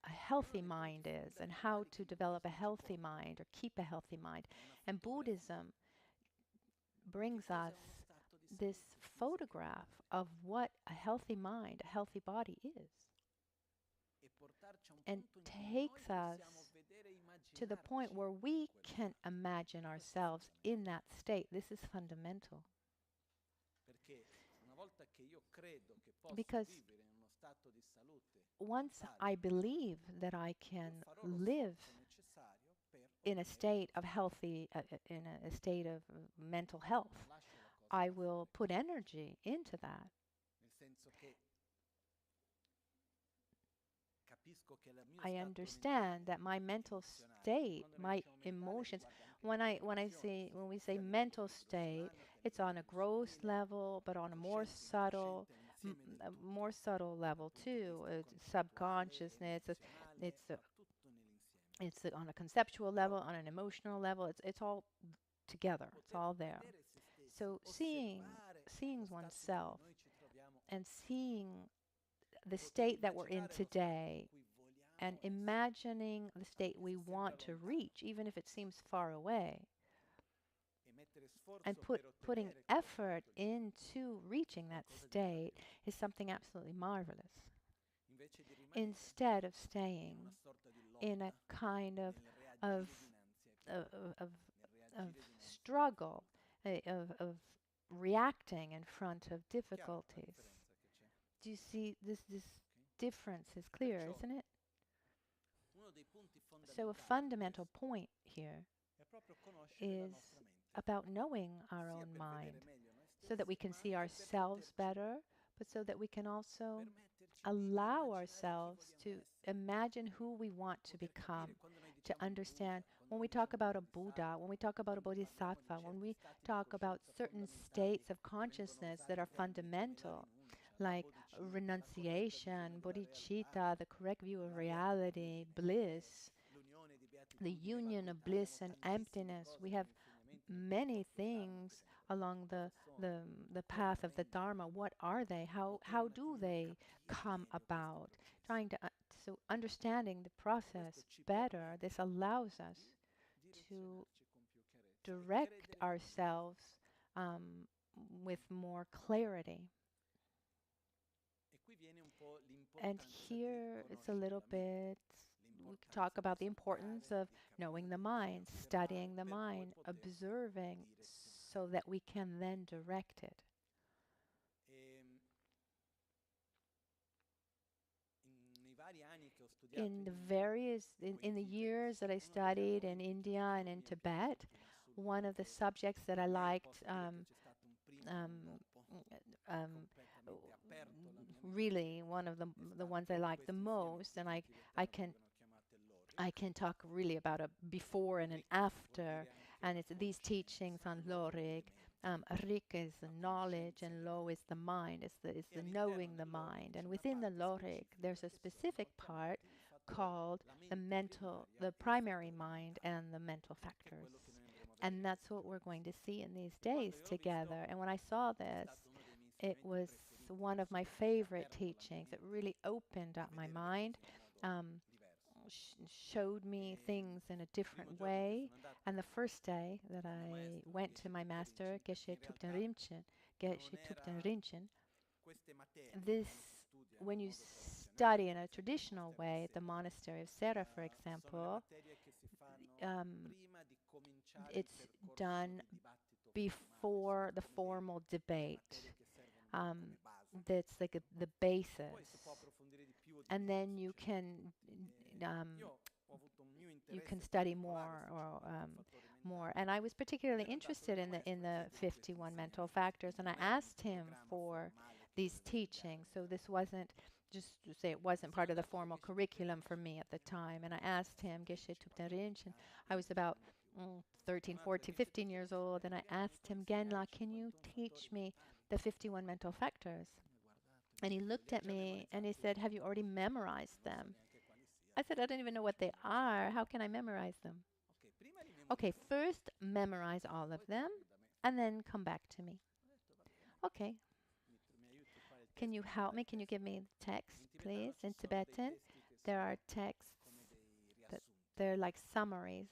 a healthy mind is and how to develop a healthy mind or keep a healthy mind. And Buddhism brings us this photograph of what a healthy mind, a healthy body is, and takes us to the point where we can imagine ourselves in that state. This is fundamental. Because once I believe that I can live in a state of healthy, in a state of mental health, I will put energy into that. I understand that my mental state, my emotions, when we say mental state, it's on a gross level, but on a more subtle level too. It's subconsciousness. It's on a conceptual level, on an emotional level. It's all together. It's all there. So seeing oneself and seeing the state that we're in today and imagining the state we want to reach, even if it seems far away, and putting effort into reaching that state is something absolutely marvelous. Instead of staying in a kind of struggle, of reacting in front of difficulties. Do you see this difference is clear, isn't it? So a fundamental point here is about knowing our own mind so that we can see ourselves better, but so that we can also allow ourselves to imagine who we want to become, to understand when we talk about a Buddha, when we talk about a Bodhisattva, when we talk about certain states of consciousness that are fundamental, like renunciation, bodhicitta, the correct view of reality, bliss, the union of bliss and emptiness. We have many things along the path of the Dharma. What are they? How do they come about? Trying to so understanding the process better. This allows us to direct ourselves with more clarity. And here it's a little bit, we talk about the importance of knowing the mind, studying the mind, observing so that we can then direct it. In the years that I studied in India and in Tibet, one of the subjects that I liked really one of the ones I like the most, and I can talk really about a before and an after, and it's these teachings on Lorig. Rik is the knowledge and Lo is the mind, is the knowing the mind. And within the Lorig, there's a specific part called the primary mind and the mental factors. And that's what we're going to see in these days together. And when I saw this, it was one of my favorite teachings. It really opened up my mind, showed me things in a different way. And the first day that I went to my master, Geshe Thupten Rinchen, when you study in a traditional way, at the monastery of Sera, for example, it's done before the formal debate. That's like the basis, and then you can study more or more. And I was particularly interested in the 51 mental factors, and I asked him for these teachings. So this wasn't just to say it wasn't part of the formal curriculum for me at the time. And I asked him, Geshe Thupten Rinchen, I was about 13, 14, 15 years old, and I asked him, Genla, can you teach me the 51 mental factors? And he looked at me and he said, have you already memorized them? I said, I don't even know what they are. How can I memorize them? Okay, first memorize all of them and then come back to me. Okay. Can you help me? Can you give me the text, please? In Tibetan, there are texts that they're like summaries.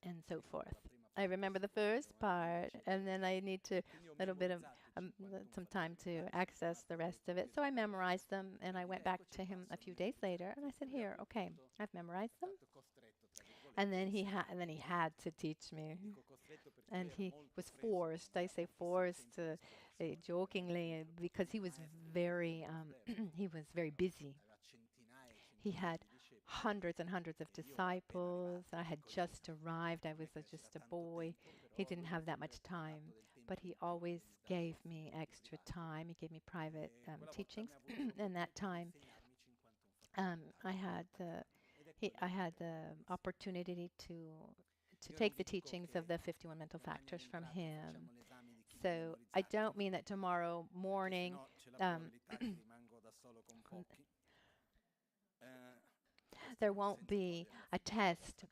And so forth. I remember the first part, and then I need a little bit of some time to access the rest of it. So I memorized them, and I went back to him a few days later, and I said, "Here, okay, I've memorized them." And then he had to teach me, and he was forced. I say forced jokingly because he was very busy. He had hundreds and hundreds of disciples. I had just arrived. I was just a boy. He didn't have that much time, but he always gave me extra time. He gave me private teachings. And that time, I had the opportunity to take the teachings of the 51 mental factors from him. So I don't mean that tomorrow morning there won't be a test.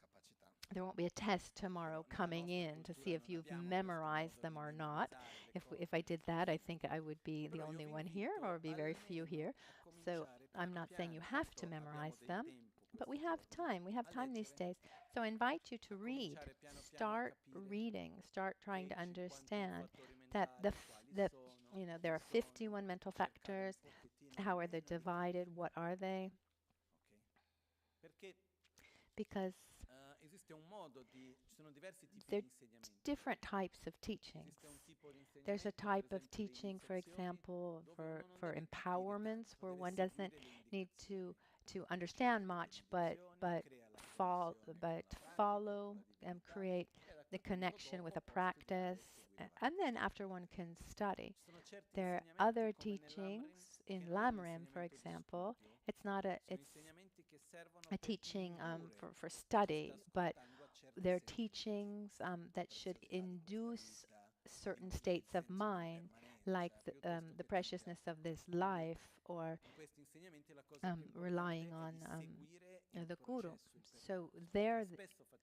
There won't be a test tomorrow coming in to see if you've memorized them or not. If I did that, I think I would be the only one here, or be very few here. So I'm not saying you have to memorize them, but we have time. We have time these days. So I invite you to read. Start reading. Start trying to understand that there are 51 mental factors. How are they divided? What are they? Because there are different types of teachings. There's a type of teaching, for example, for empowerments, where one doesn't need to understand much, but follow and create the connection with a practice, and then after one can study. There are other teachings in Lamrim, for example. It's not it's a teaching for study, but they're teachings that should induce certain states of mind, like the preciousness of this life, or relying on the guru. So there,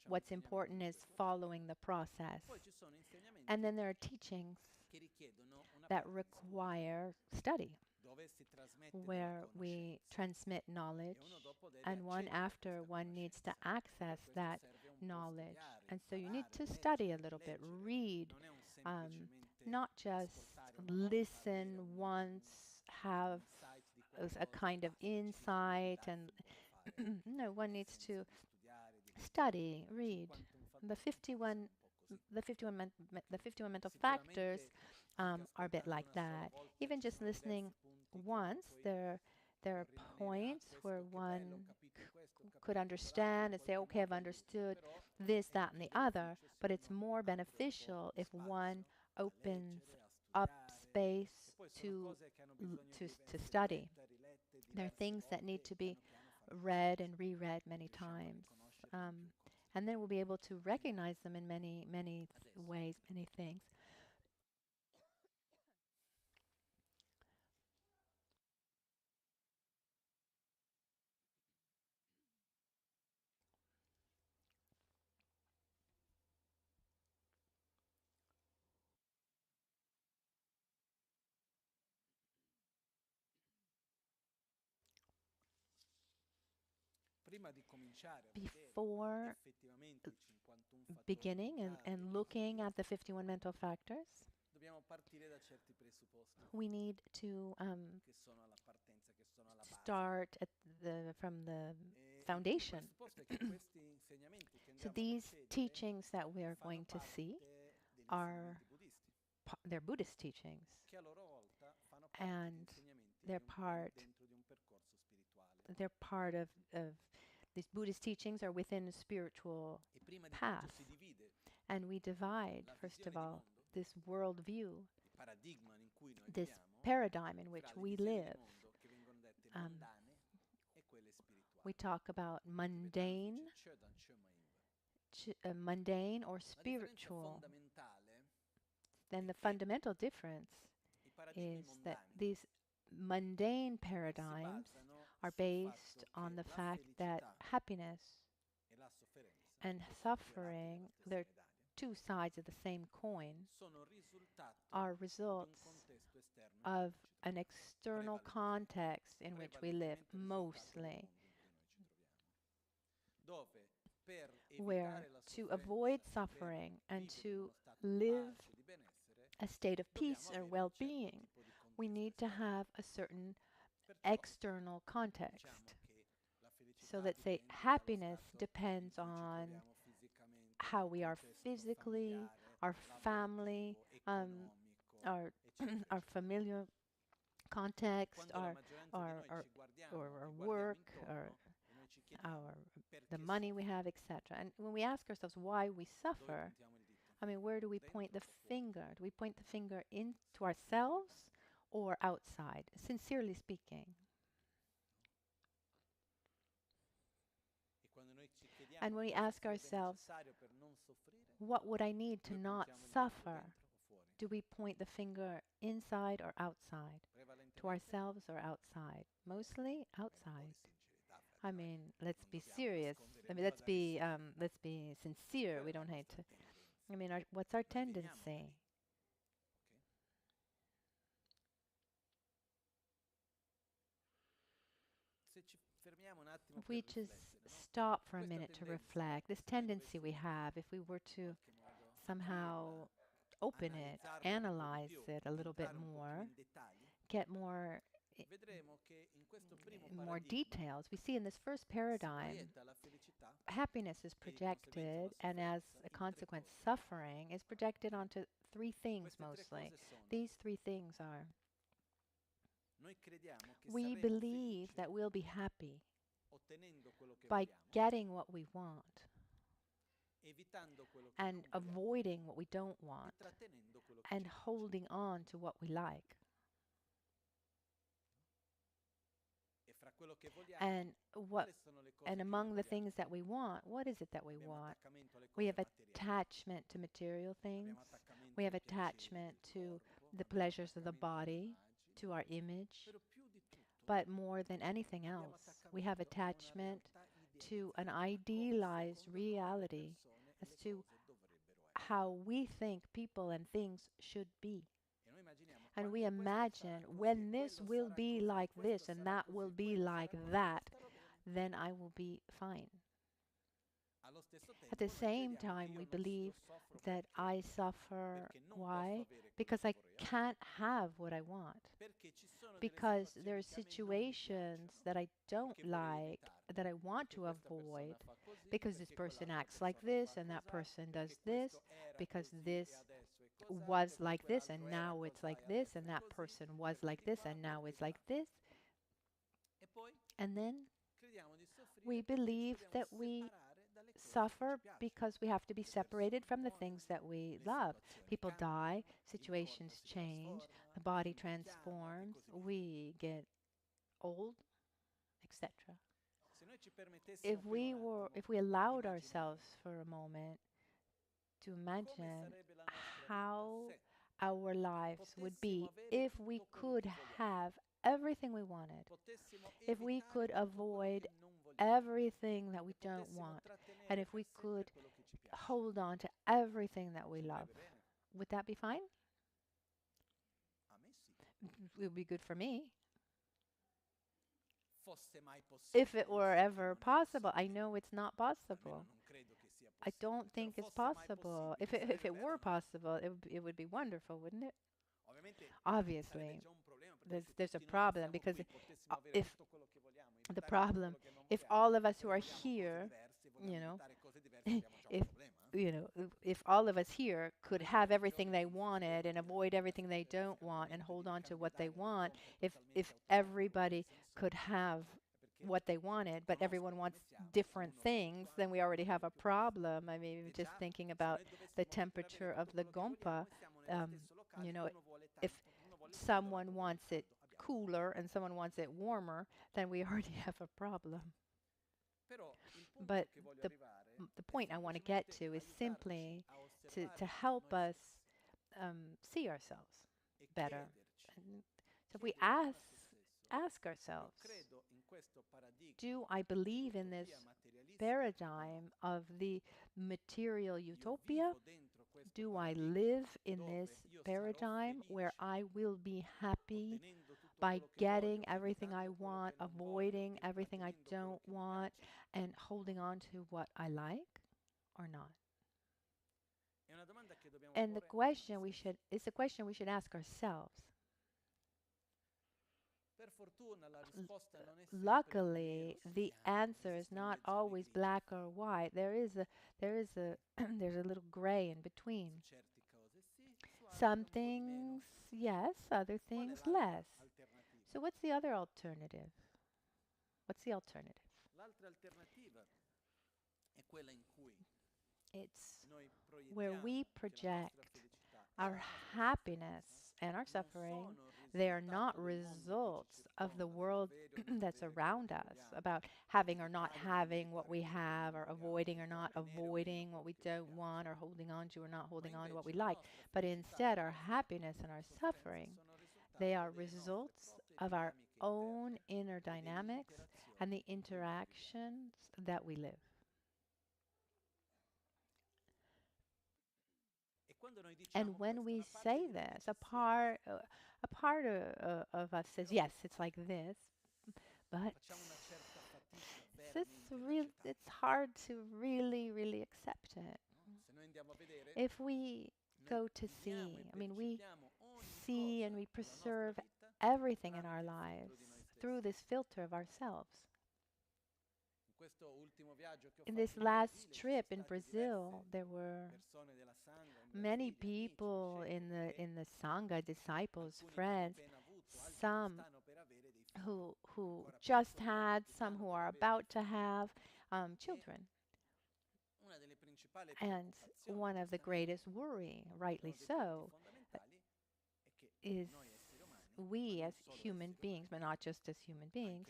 what's important is following the process. And then there are teachings that require study, where we transmit knowledge, and one after one needs to access that knowledge. And so you need to study a little bit, read, not just listen once, have a kind of insight, and no, one needs to study, read. The 51 mental factors are a bit like that. Even just listening once, there are points where one could understand and say, okay, I've understood this, that, and the other, but it's more beneficial if one opens up space to study. There are things that need to be read and reread many times. And then we'll be able to recognize them in many, many ways, many things. Before beginning and looking at the 51 mental factors, we need to start from the foundation. So these teachings that we are going to see are they're Buddhist teachings, and they're part of these Buddhist teachings are within a spiritual path. And we divide, first of all, this worldview, this paradigm in which we live. We talk about mundane or spiritual. Then the fundamental difference is that these mundane paradigms are based on the fact that happiness and suffering, they're two sides of the same coin, are results of an external context in which we live, mostly, where to avoid suffering and to live a state of peace or well-being, we need to have a certain external context. So let's say happiness depends on how we are physically, our family, our familiar context, our work, the money we have, etc. And when we ask ourselves why we suffer, I mean, where do we point the finger? Do we point the finger into ourselves or outside, sincerely speaking? And when we ask ourselves, what would I need to not suffer? Do we point the finger inside or outside? To ourselves or outside? Mostly outside. I mean, let's be serious. I mean, let's be sincere. We don't hate to. I mean, what's our tendency? If we just stop for a minute to reflect, this tendency we have, if we were to somehow open it, analyze it a little bit more, get more details, we see in this first paradigm, happiness is projected, and as a consequence, suffering is projected onto three things mostly. These three things are: we believe that we'll be happy by getting what we want and avoiding what we don't want and holding on to what we like. And among the things that we want, what is it that we want? We have attachment to material things. We have attachment to the pleasures of the body, to our image. But more than anything else, we have attachment to an idealized reality as to how we think people and things should be. And we imagine when this will be like this and that will be like that, then I will be fine. At the same time, we believe that I suffer. Why? Because I can't have what I want. Because there are situations that I don't like, that I want to avoid, because this person acts like this and that person does this, because this was like this and now it's like this, and that person was like this and now it's like this. And then we believe that we suffer because we have to be separated from the things that we love. People die, situations change, the body transforms, we get old, etc. If we allowed ourselves for a moment to imagine how our lives would be if we could have everything we wanted, if we could avoid everything that we don't want, and if we could hold on to everything that we love, would that be fine? It would be good for me. If it were ever possible. I know it's not possible. I don't think it's possible. If it were possible, it would be wonderful, wouldn't it? Obviously, there's a problem, because if the problem, if all of us who are here, if all of us here could have everything they wanted and avoid everything they don't want and hold on to what they want, if everybody could have what they wanted, but everyone wants different things, then we already have a problem. I mean, just thinking about the temperature of the gompa, if someone wants it cooler and someone wants it warmer, then we already have a problem. But the point I want to get to is simply to help us see ourselves better. And so we ask ourselves, do I believe in this paradigm of the material utopia? Do I live in this paradigm where I will be happy by getting everything I want, avoiding everything I don't want, and holding on to what I like, or not? And the question it's a question we should ask ourselves. Luckily, the answer is not always black or white. There's a little gray in between. Some things, yes, other things, less. So what's the other alternative? What's the alternative? It's where we project our happiness and our suffering. They are not results of the world that's around us, about having or not having what we have, or avoiding or not avoiding what we don't want, or holding on to or not holding on to what we like. But instead, our happiness and our suffering, they are results of our own inner dynamics and the interactions that we live. And when we say this, a part of us says, yes, it's like this, but it's hard to really accept it. If we go to see, I mean, we see and we preserve everything in our lives through this filter of ourselves. In this last trip in Brazil, there were many people in the Sangha, disciples, friends. Some who just had, some who are about to have children. And one of the greatest worry, rightly so, is we as human beings, but not just as human beings,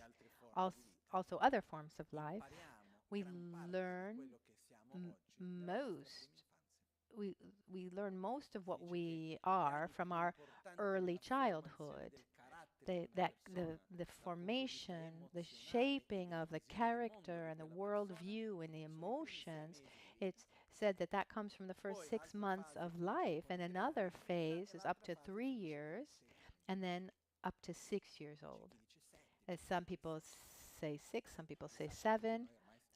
also other forms of life, we learn most. We learn most of what we are from our early childhood. The formation, the shaping of the character and the worldview and the emotions, it's said that that comes from the first 6 months of life, and another phase is up to 3 years, and then up to 6 years old. As some people say 6, some people say 7.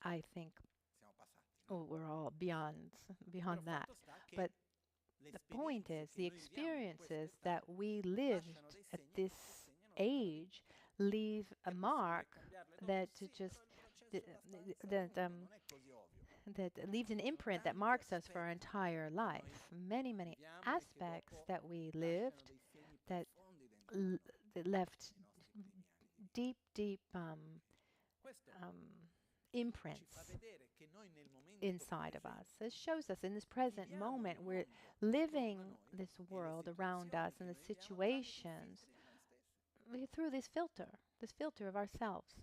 I think we're all beyond that. But the point is, the experiences that we lived at this age leave a mark that that leaves an imprint that marks us for our entire life. Many aspects that we lived that left deep imprints inside of us. It shows us in this present moment we're living this world around us and the situations through this filter of ourselves.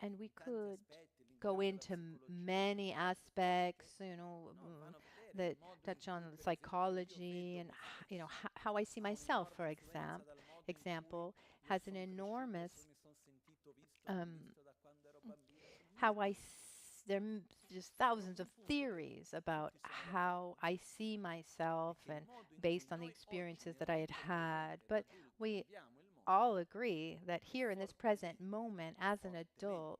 And we could go into many aspects, that touch on psychology and, how I see myself, for example, has an enormous, there are just thousands of theories about how I see myself and based on the experiences that I had had. But we all agree that here in this present moment, as an adult,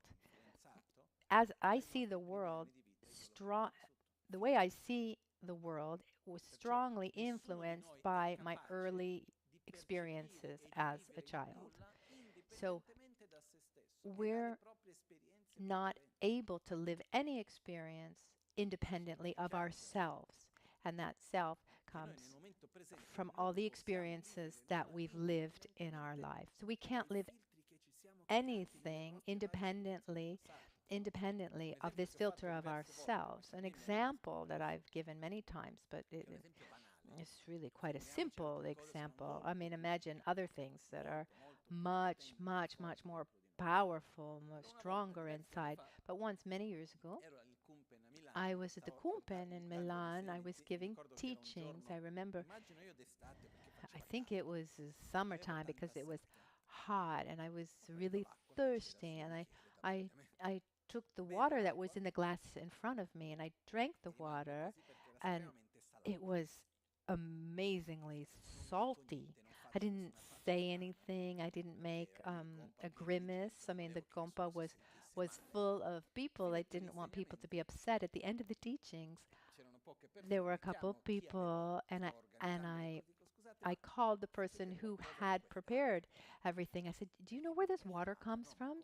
as I see the world, the way I see the world was strongly influenced by my early experiences as a child. So we're not able to live any experience independently of ourselves, and that self comes from all the experiences that we've lived in our life. So we can't live anything independently of this filter of ourselves. An example that I've given many times, but it's really quite a simple example. I mean, imagine other things that are much more powerful, more stronger inside. But once, many years ago, I was at the Kumpen in Milan. I was giving teachings. I remember, I think it was summertime because it was hot and I was really thirsty, and I took the water that was in the glass in front of me and I drank the water, and it was amazingly salty. I didn't say anything. I didn't make a grimace. I mean, the Gompa was full of people. I didn't want people to be upset. At the end of the teachings, there were a couple of people, and I called the person who had prepared everything. I said, "Do you know where this water comes from?"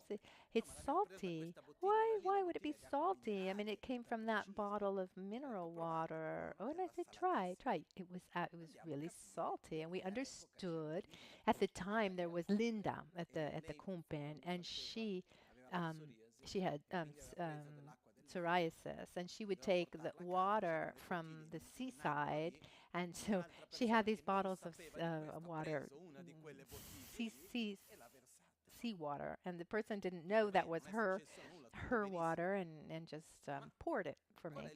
It's salty. Why would it be salty? I mean, it came from that bottle of mineral water. Oh, and I said, try. It was really salty, and we understood. At the time, there was Linda at the Kumpen, and she had psoriasis, and she would take the water from the seaside, and so she had these bottles of water, seawater, and the person didn't know that was her water, and just poured it for me.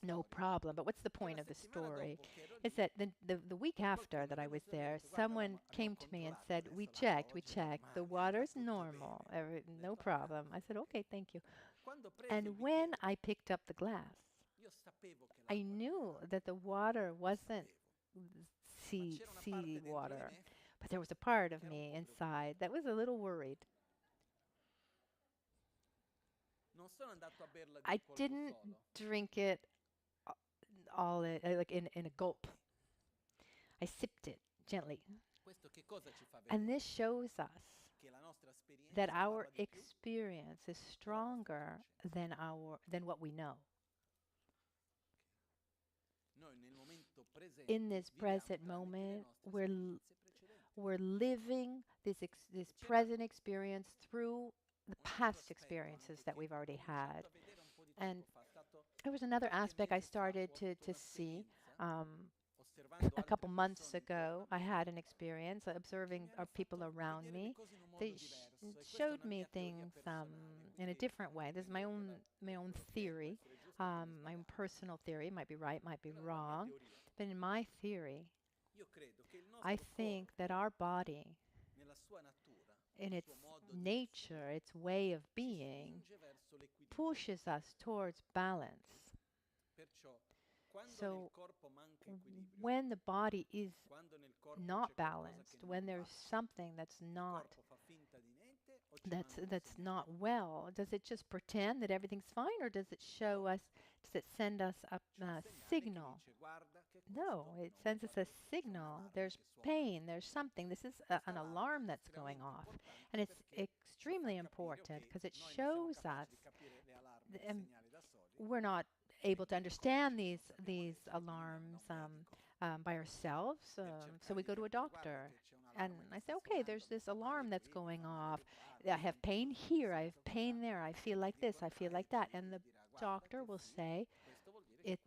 No problem. But what's the point of the story? Is that the week after that I was there, someone came to me and said, we checked, the water's normal, no problem. I said, okay, thank you. And when I picked up the glass, I knew that the water wasn't sea water, but there was a part of me inside that was a little worried. I didn't drink it all like in a gulp. I sipped it gently. And this shows us that our experience is stronger than what we know. in this present moment, we're living this present experience through the past experiences that we've already had. And there was another aspect I started to see. A couple months ago, I had an experience observing our people around me. They showed me things in a different way. This is my own theory, my own personal theory. Might be right, might be wrong. But in my theory, I think that our body, in its nature, its way of being, pushes us towards balance. So when the body is not balanced, when there's something that's not well, does it just pretend that everything's fine, or does it show us, does it send us a signal? No, it sends us a signal. There's pain, there's something. This is an alarm that's going off. And it's extremely important because it shows us, we're not able to understand these alarms by ourselves, so we go to a doctor. And I say, okay, there's this alarm that's going off. I have pain here, I have pain there, I feel like this, I feel like that. And the doctor will say,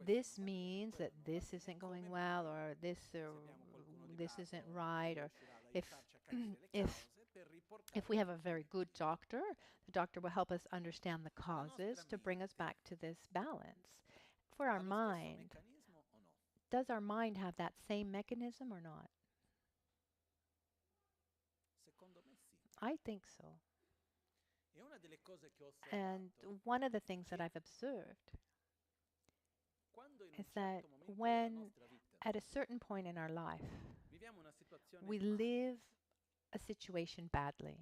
this means that this isn't going well, or this isn't right, or if we have a very good doctor, the doctor will help us understand the causes to bring us back to this balance. For our mind, does our mind have that same mechanism or not? I think so. And one of the things that I've observed is that when, at a certain point in our life, we live a situation badly.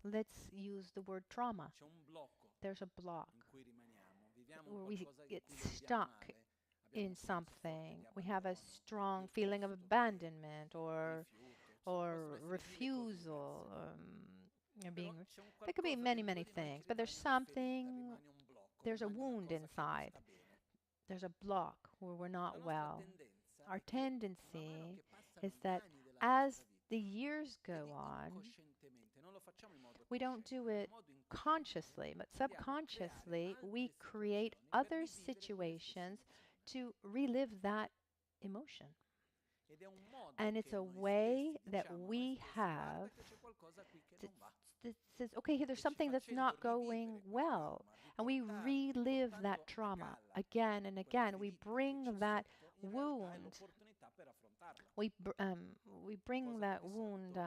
Let's use the word trauma. There's a block where we get stuck in something. We have a strong feeling of abandonment or refusal. There could be many, many things, but there's a wound inside. There's a block where we're not well. Our tendency is that as the years go on, we don't do it consciously, but subconsciously we create other situations to relive that emotion. And it's a way that we have that says, okay, there's something that's not going well. And we relive that trauma again and again. We bring that wound. We bring that wound.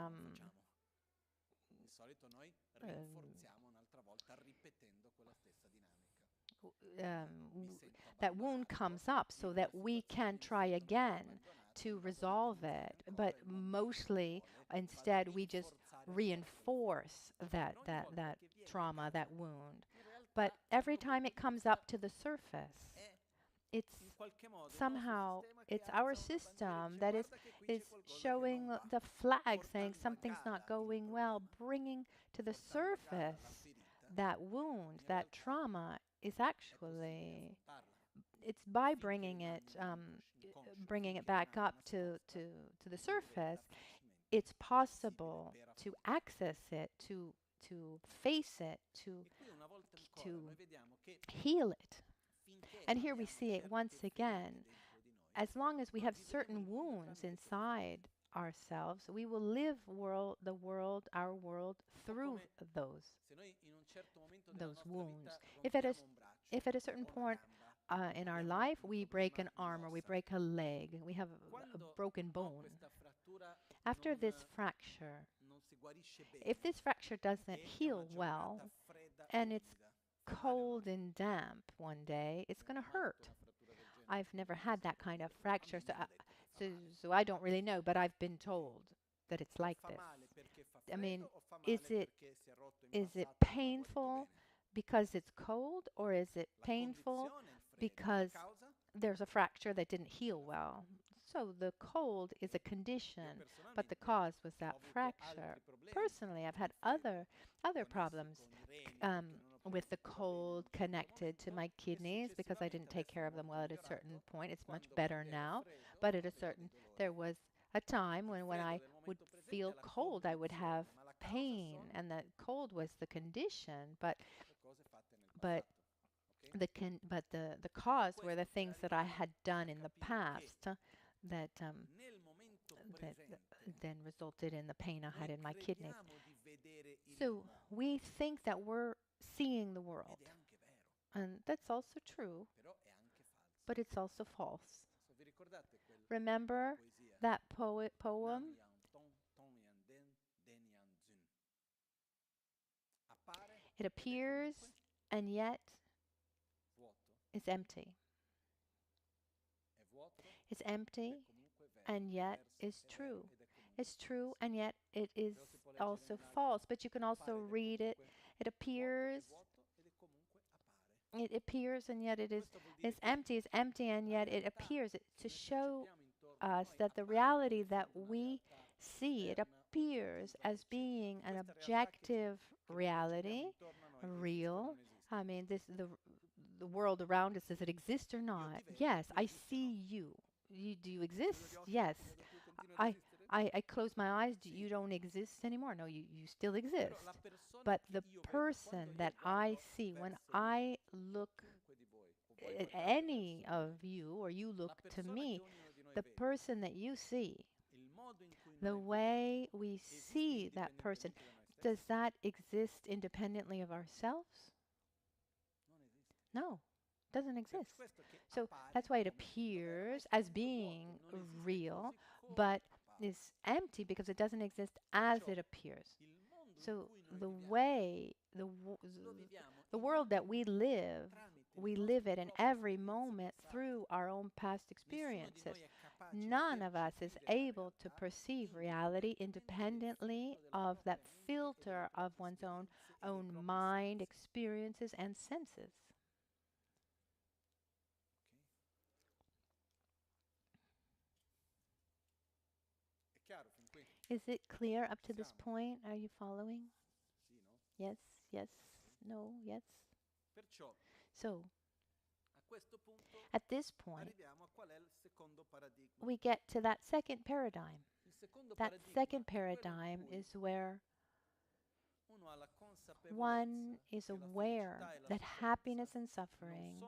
That wound comes up so that we can try again to resolve it. But mostly, instead, we just reinforce that trauma, that wound. But every time it comes up to the surface, it's somehow, it's our system that is showing the flag saying something's not going well, bringing to the surface that wound, that trauma is actually, it's by bringing it back up to the surface, it's possible to access it, to face it, to heal it. And here we see it once again. As long as we have certain wounds inside ourselves, we will live our world through those wounds. If at a certain point in our life we break an arm or we break a leg, we have a broken bone, after this fracture, if this fracture doesn't heal well and it's cold and damp one day, it's going to hurt. I've never had that kind of fracture, so I don't really know, but I've been told that it's like this. I mean, is it painful because it's cold, or is it painful because there's a fracture that didn't heal well? So the cold is a condition, but the cause was that fracture. Personally, I've had other problems with the cold connected to my kidneys because I didn't take care of them well at a certain point. It's much better now, but at a certain, there was a time when I would feel cold, I would have pain, and the cold was the condition, but the cause were the things that I had done in the past that then resulted in the pain I had in my kidneys. So we think that we're seeing the world, and that's also true, but it's also false. Remember that poem? It appears and yet is empty. It's empty and yet is true. It's true and yet it is also false. But you can also read it. It appears and yet it is empty. It's empty and yet it appears. To show us that the reality that we see, it appears as being an objective reality, real. I mean, the world around us, does it exist or not? Yes, I see you. Do you exist? Yes. I close my eyes. You don't exist anymore. No, you still exist. But the person that I see, when I look at any of you or you look to me, the person that you see, the way we see that person, does that exist independently of ourselves? No, it doesn't exist. So that's why it appears as being real, but is empty because it doesn't exist as it appears. So the way, the world that we live it in every moment through our own past experiences. None of us is able to perceive reality independently of that filter of one's own mind, experiences, and senses. Is it clear up to this point? Are you following? Yes, yes, no, yes. So, at this point, we get to that second paradigm. That second paradigm is where one is aware that happiness and suffering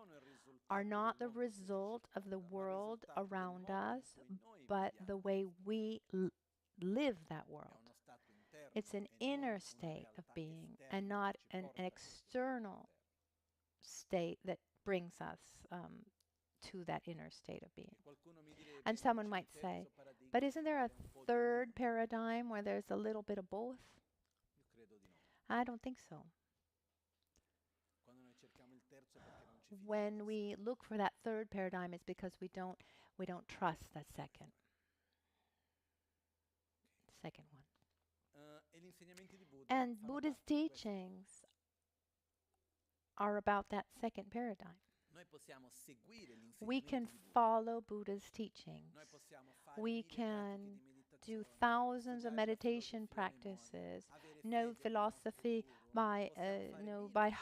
are not the result of the world around us, but the way we live that world. It's an inner state of being and not an external state that brings us to that inner state of being. And someone might say, but isn't there a third paradigm where there's a little bit of both? I don't think so. When we look for that third paradigm, it's because we don't trust that second one. And Buddha's teachings are about that second paradigm. We can follow Buddha's teachings. We can do thousands of meditation practices, know philosophy by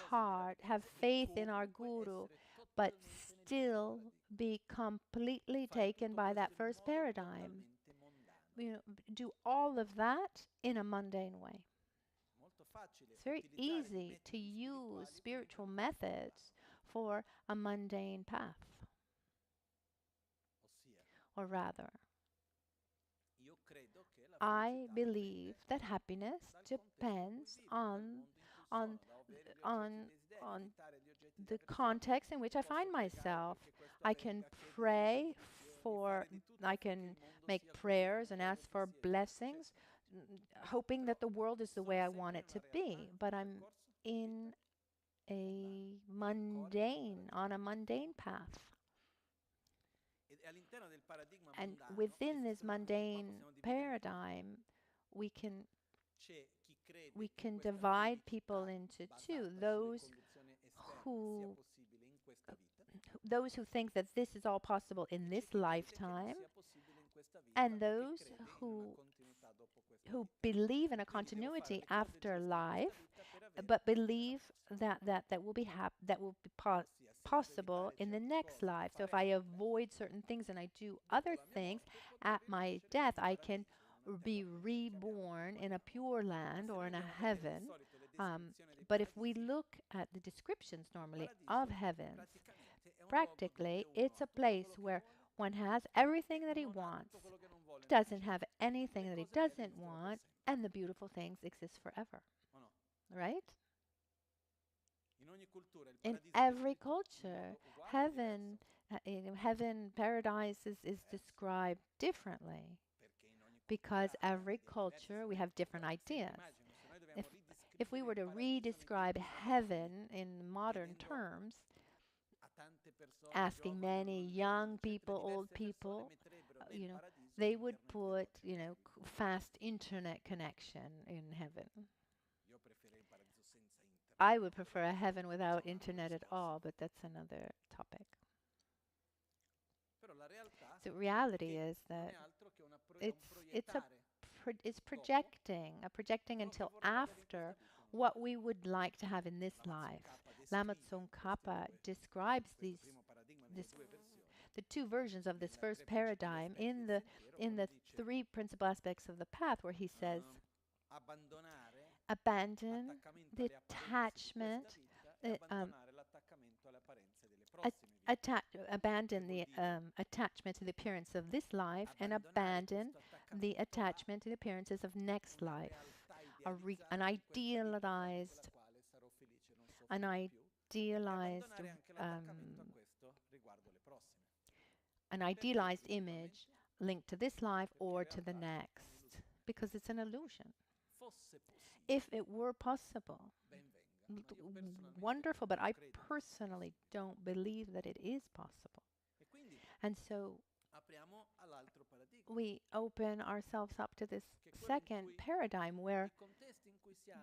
heart, have faith in our guru, but still be completely taken by that first paradigm. Do all of that in a mundane way. It's very easy to use spiritual methods for a mundane path. Or rather, I believe that happiness depends on the context in which I find myself. I can make prayers and ask for blessings, hoping that the world is the way I want it to be. But I'm on a mundane path. And within this mundane paradigm, we can divide people into two. Those who think that this is all possible in this lifetime, and those who believe in a continuity after life, but believe that will be possible in the next life. So if I avoid certain things and I do other things, at my death I can be reborn in a pure land or in a heaven. But if we look at the descriptions normally of heavens, practically it's a place where one has everything that he wants, doesn't have anything that he doesn't want, and the beautiful things exist forever. Right? In every culture, heaven, heaven, paradise is described differently because every culture we have different ideas. If we were to re-describe heaven in modern terms, asking many young people, old people, they would put, fast internet connection in heaven. I would prefer a heaven without internet at all, but that's another topic. The reality is that it's projecting until after what we would like to have in this life. Lama Tsongkhapa describes the two versions of this first paradigm in the three principal aspects of the path, where he says, abandon the attachment, abandon the attachment to the appearance of this life, and abandon the attachment to the appearances of next life. An idealized image linked to this life or to the next, because it's an illusion. If it were possible, wonderful, but I personally don't believe that it is possible. And so we open ourselves up to this second paradigm, where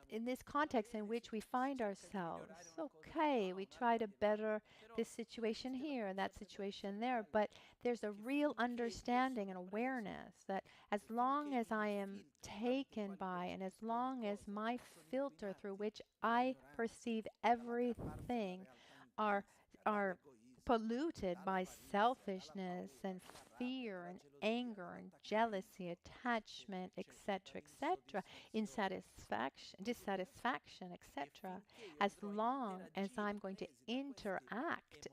in this context in which we find ourselves, okay, we try to better this situation here and that situation there, but there's a real understanding and awareness that as long as I am taken by, and as long as my filter through which I perceive everything are polluted by selfishness and fear and anger and jealousy, attachment, etc., etc., dissatisfaction, etc., as long as I'm going to interact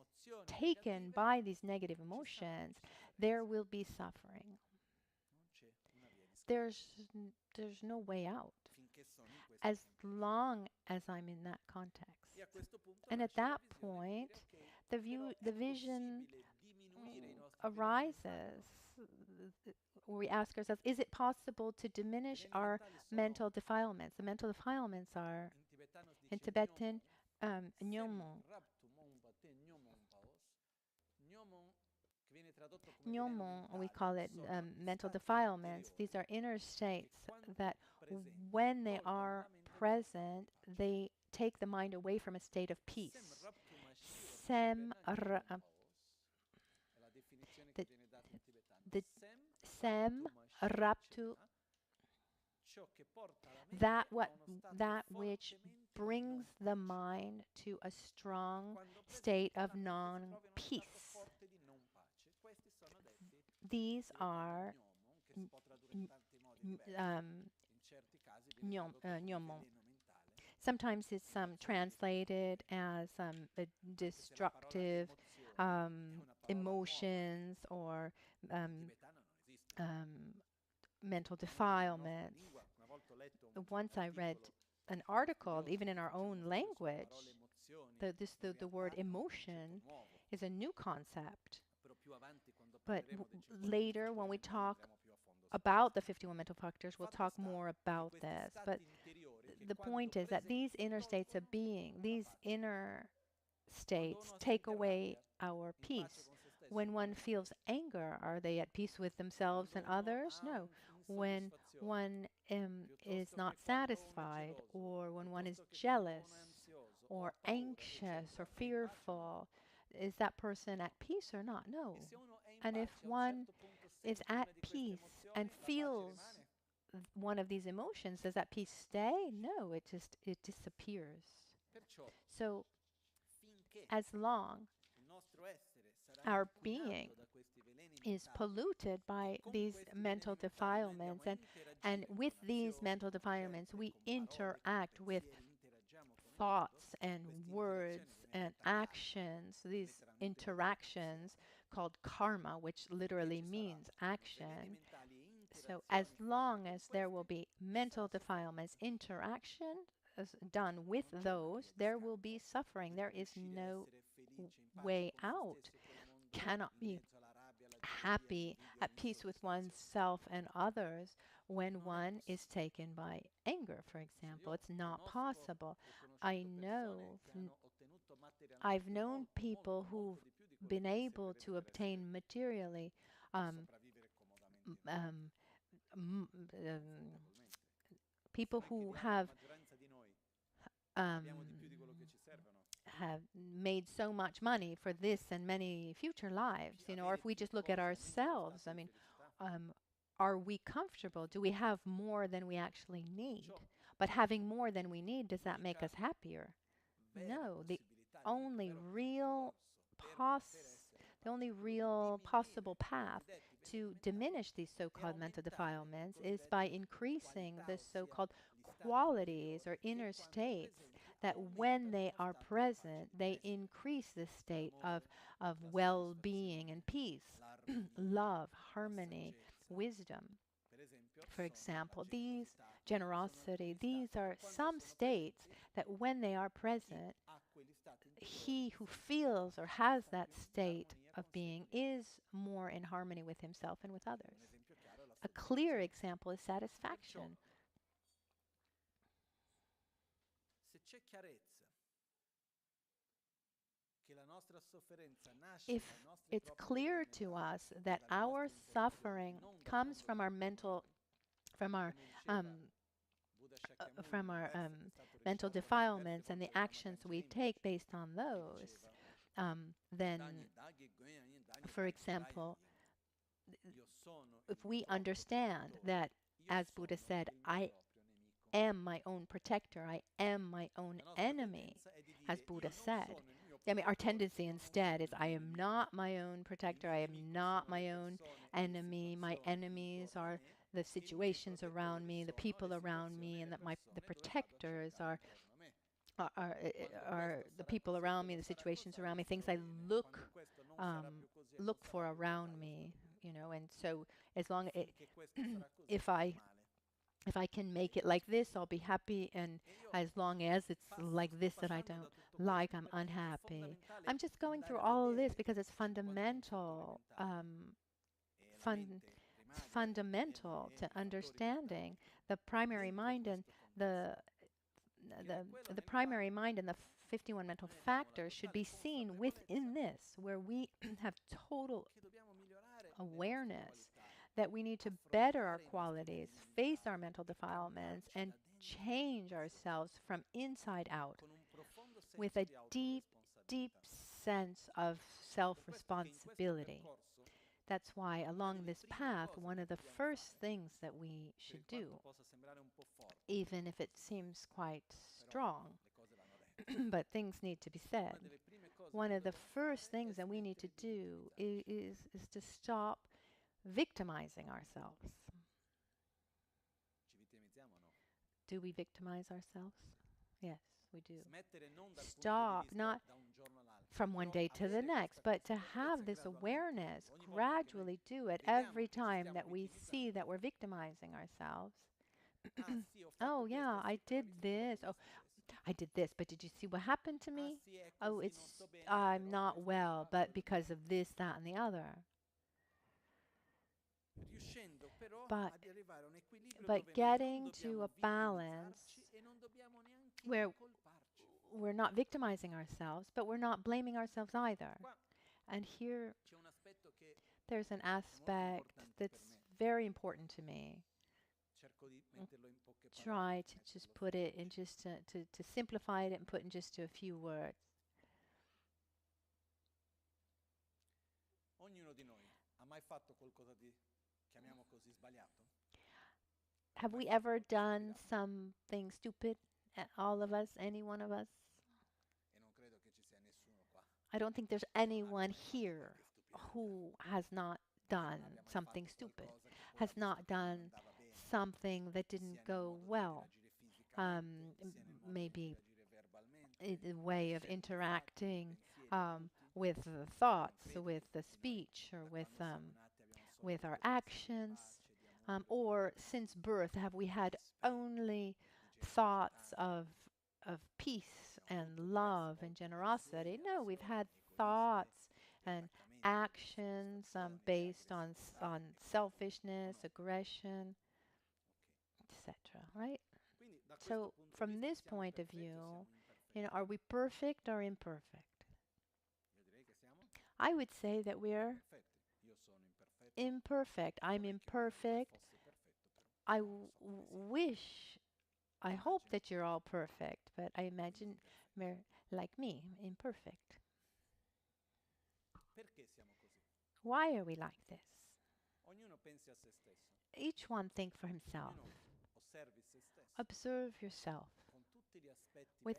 taken by these negative emotions, there will be suffering. There's no way out as long as I'm in that context. And at that point, the vision arises, where we ask ourselves, is it possible to diminish our mental defilements? The mental defilements are, in Tibetan, nyomon. Nyomon, we call it mental defilements. These are inner states that when they are present, they take the mind away from a state of peace. The sem raptu, that which brings the mind to a strong state of non-peace. These are nyomon. Sometimes it's translated as destructive emotions or mental defilements. Once I read an article, even in our own language, the word emotion is a new concept. But later, when we talk about the 51 mental factors, we'll talk more about this. But the point is that these inner states of being, these inner states take away our peace. When one feels anger, are they at peace with themselves and others? No. When one is not satisfied, or when one is jealous or anxious or fearful, is that person at peace or not? No. And if one is at peace and feels one of these emotions, does that peace stay? No, it disappears. So as long our being is polluted by these mental defilements, and with these mental defilements we interact with thoughts and words and actions, these interactions called karma, which literally means action. So as long as there will be mental defilements, interaction done with those, there will be suffering. There is no way out. Cannot be happy, at peace with oneself and others when one is taken by anger, for example. It's not possible. I've known people who've been able to obtain materially people who have made so much money for this and many future lives, or if we just look at ourselves, are we comfortable? Do we have more than we actually need? But having more than we need, does that make us happier? No. The only real possible path to diminish these so-called mental defilements is by increasing the so-called qualities or inner states that when they are present, they increase the state of well-being and peace, love, harmony, wisdom. For example, generosity, these are some states that when they are present, he who feels or has that state of being is more in harmony with himself and with others. A clear example is satisfaction. If it's clear to us that our suffering comes from our mental mental defilements and the actions we take based on those, then, for example, if we understand that, as Buddha said, I am my own protector, I am my own enemy, as Buddha said. Our tendency instead is I am not my own protector, I am not my own enemy, my enemies are the situations around me, the people around me, and that the protectors are the people around me, the situations around me, things I look for around me, and so as long as if I can make it like this, I'll be happy, and as long as it's like this that I don't like, I'm unhappy. I'm just going through all of this because it's fundamental. It's fundamental to understanding the primary mind and the primary mind and the 51 mental factors should be seen within this, where we have total awareness that we need to better our qualities, face our mental defilements, and change ourselves from inside out with a deep, deep sense of self-responsibility. That's why along this path, one of the first things that we should do, even if it seems quite strong, but things need to be said, one of the first things that we need to do is to stop victimizing ourselves. Do we victimize ourselves? Yes, we do. Stop, not from one day to the next, but to have this awareness, gradually do it every time that we see that we're victimizing ourselves. Oh yeah, I did this. Oh, I did this, but did you see what happened to me? Oh, I'm not well, but because of this, that, and the other. But getting to a balance where we're not victimizing ourselves, but we're not blaming ourselves either. And here, there's an aspect that's very important to me. Try to just put it in just to simplify it and put in just a few words. Have we ever done something stupid? All of us, any one of us? I don't think there's anyone here who has not done something stupid, has not done something that didn't go well. Maybe a way of interacting with the thoughts, with the speech, or with our actions. Or since birth, have we had only thoughts of peace and love and generosity? No, we've had thoughts and actions based on selfishness, aggression, etc. Right? So from this point of view, are we perfect or imperfect? I would say that we're imperfect. I'm imperfect. I hope that you're all perfect, but I imagine like me, imperfect. Why are we like this? Each one think for himself. Observe yourself with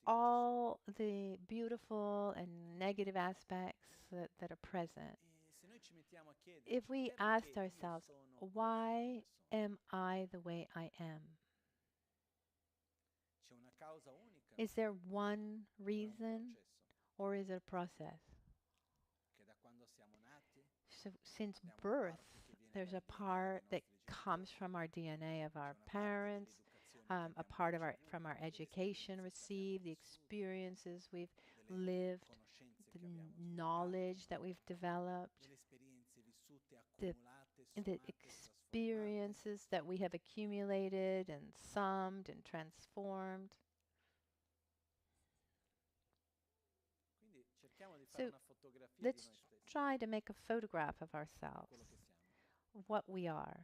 all the beautiful and negative aspects that are present. If we asked ourselves, why am I the way I am? Is there one reason, or is it a process? So since birth, there's a part that comes from our DNA of our parents, a part of from our education received, the experiences we've lived, the knowledge that we've developed, the experiences that we have accumulated and summed and transformed. So let's try to make a photograph of ourselves, what we are,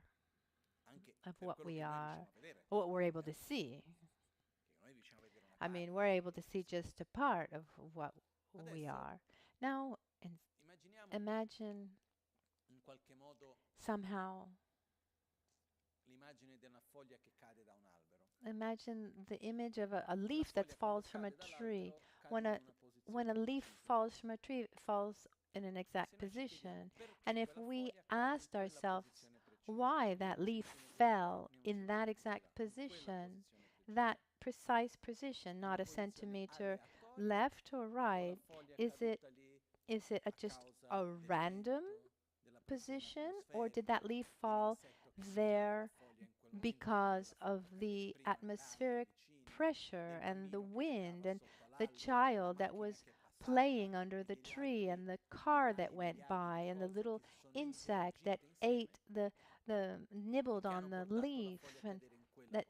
what we're able to see. I mean, we're able to see just a part of what we are. Now, imagine somehow, imagine the image of a leaf that falls from a tree. When a leaf falls from a tree, it falls in an exact position. And if we asked ourselves why that leaf fell in that exact position, that precise position, not a centimeter left or right, is it just a random position, or did that leaf fall there because of the atmospheric pressure and the wind and the child that was playing under the tree and the car that went by and the little insect that ate nibbled on the leaf, and that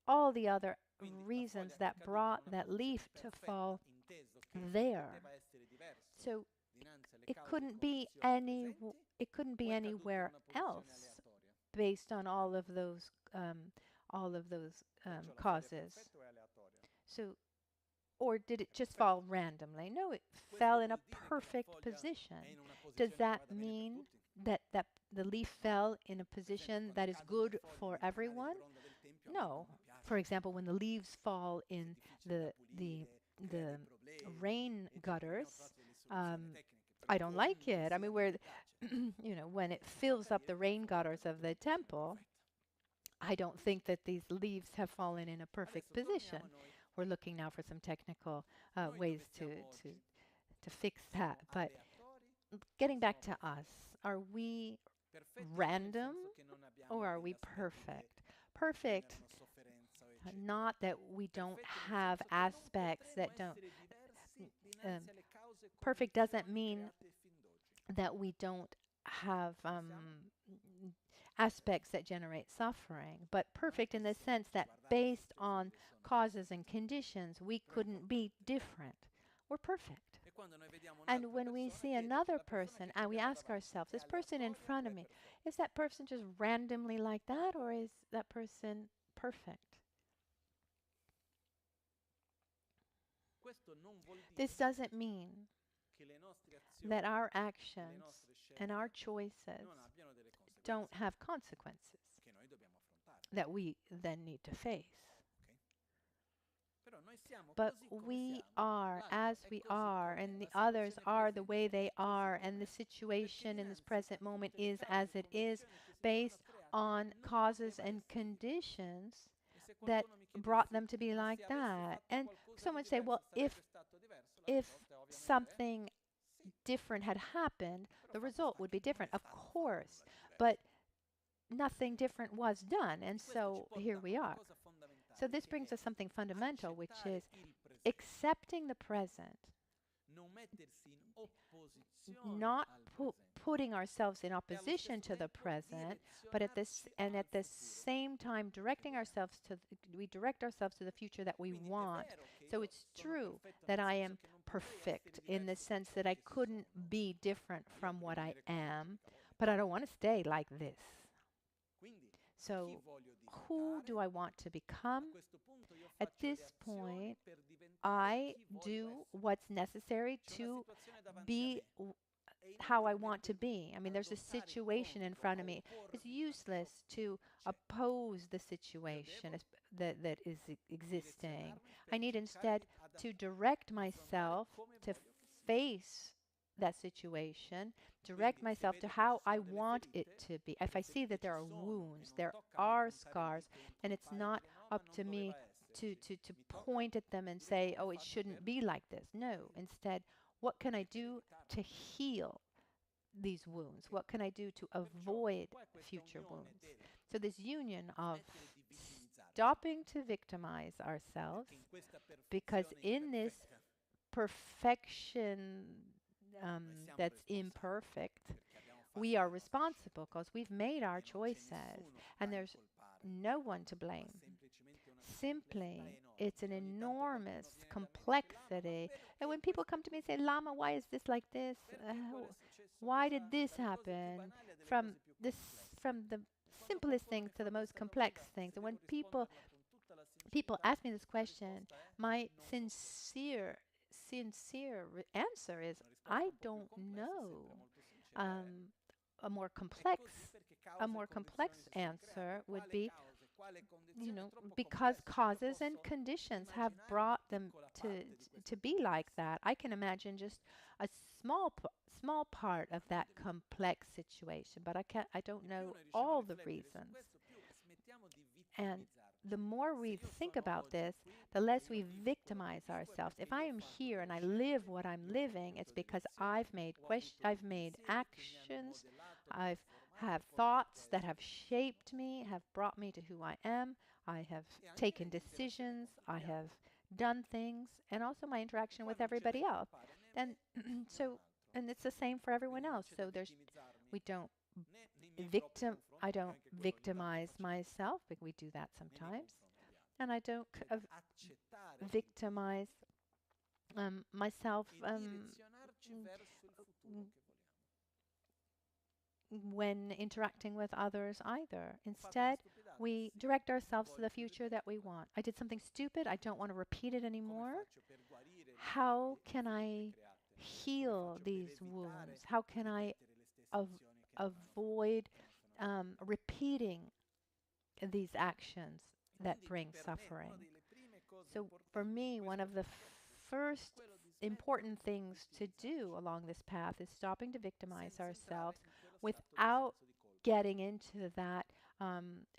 all the other reasons that brought that leaf to fall there? So it couldn't be anywhere else based on all of those causes. So, or did it just fall randomly? No, it fell in a perfect position. Does that mean that the leaf fell in a position that is good for everyone? No. For example, when the leaves fall in the rain gutters, I don't like it. I mean, when it fills up the rain gutters of the temple, I don't think that these leaves have fallen in a perfect position. We're looking now for some technical ways to fix that. But getting back to us, are we random or are we perfect? Perfect, not that we don't have aspects that don't. Perfect doesn't mean that we don't have aspects that generate suffering, but perfect in the sense that based on causes and conditions, we couldn't be different. We're perfect. And when we see another person and we ask ourselves, this person in front of me, is that person just randomly like that, or is that person perfect? This doesn't mean that our actions and our choices don't have consequences that we then need to face. But we are as we are, and the others are the way they are, and the situation in this present moment is as it is, based on causes and conditions that brought them to be like that. And someone say, well, if something different had happened, the result would be different. Of course, but nothing different was done, and so here we are. So this brings us something fundamental, which is accepting the present, not putting ourselves in opposition to the present, but at the same time we direct ourselves to the future that we want. So it's true that I am perfect in the sense that I couldn't be different from what I am, but I don't want to stay like this. So who do I want to become? At this point, I do what's necessary to be how I want to be. I mean, there's a situation in front of me. It's useless to oppose the situation that is existing. I need instead to direct myself to face that situation, direct myself to how I want it to be. If I see that there are wounds, there are scars, and it's not up to me to point at them and say, oh, it shouldn't be like this. No, instead, what can I do to heal these wounds? What can I do to avoid future wounds? So this union of stopping to victimize ourselves, because in this perfection that's imperfect, we are responsible because we've made our choices, and there's no one to blame. Simply, it's an enormous complexity. And when people come to me and say, Lama, why is this like this? Why did this happen? From the simplest things to the most complex things. And when people ask me this question, my sincere answer is, I don't know. A more complex answer would be, because causes and conditions have brought them to be like that. I can imagine just a small part of that complex situation, but I don't know all the reasons. And the more we think about this, the less we victimize ourselves. If I am here and I live what I'm living, it's because I've made actions, I've had thoughts that have shaped me, have brought me to who I am. I have taken decisions, I have done things, and also my interaction with everybody else. And and it's the same for everyone else. So I don't victimize myself, but we do that sometimes. And I don't victimize myself when interacting with others either. Instead, we direct ourselves to the future that we want. I did something stupid. I don't want to repeat it anymore. How can I heal these wounds? How can I avoid repeating these actions that bring suffering? So for me, one of the first important things to do along this path is stopping to victimize ourselves without getting into that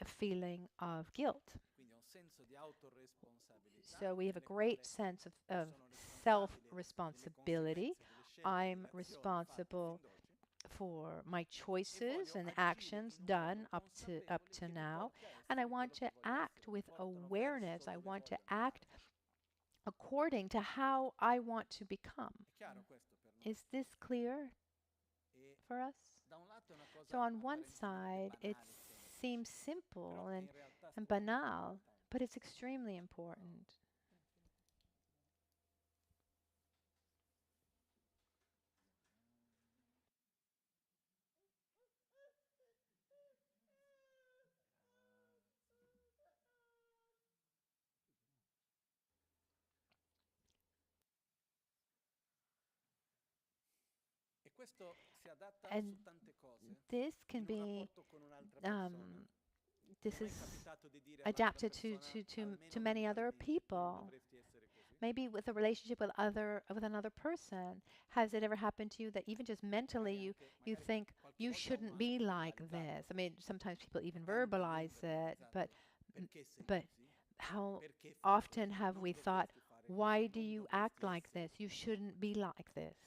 feeling of guilt. So we have a great sense of self-responsibility. I'm responsible for my choices and actions done up to now, and I want to act with awareness. I want to act according to how I want to become. Is this clear for us? So on one side, it seems simple and banal, but it's extremely important. And this can be this is adapted to many other people. Maybe with a relationship with another person. Has it ever happened to you that even just mentally you think you shouldn't be like this? I mean, sometimes people even verbalize it, but how often have we thought, why do you act like this? You shouldn't be like this.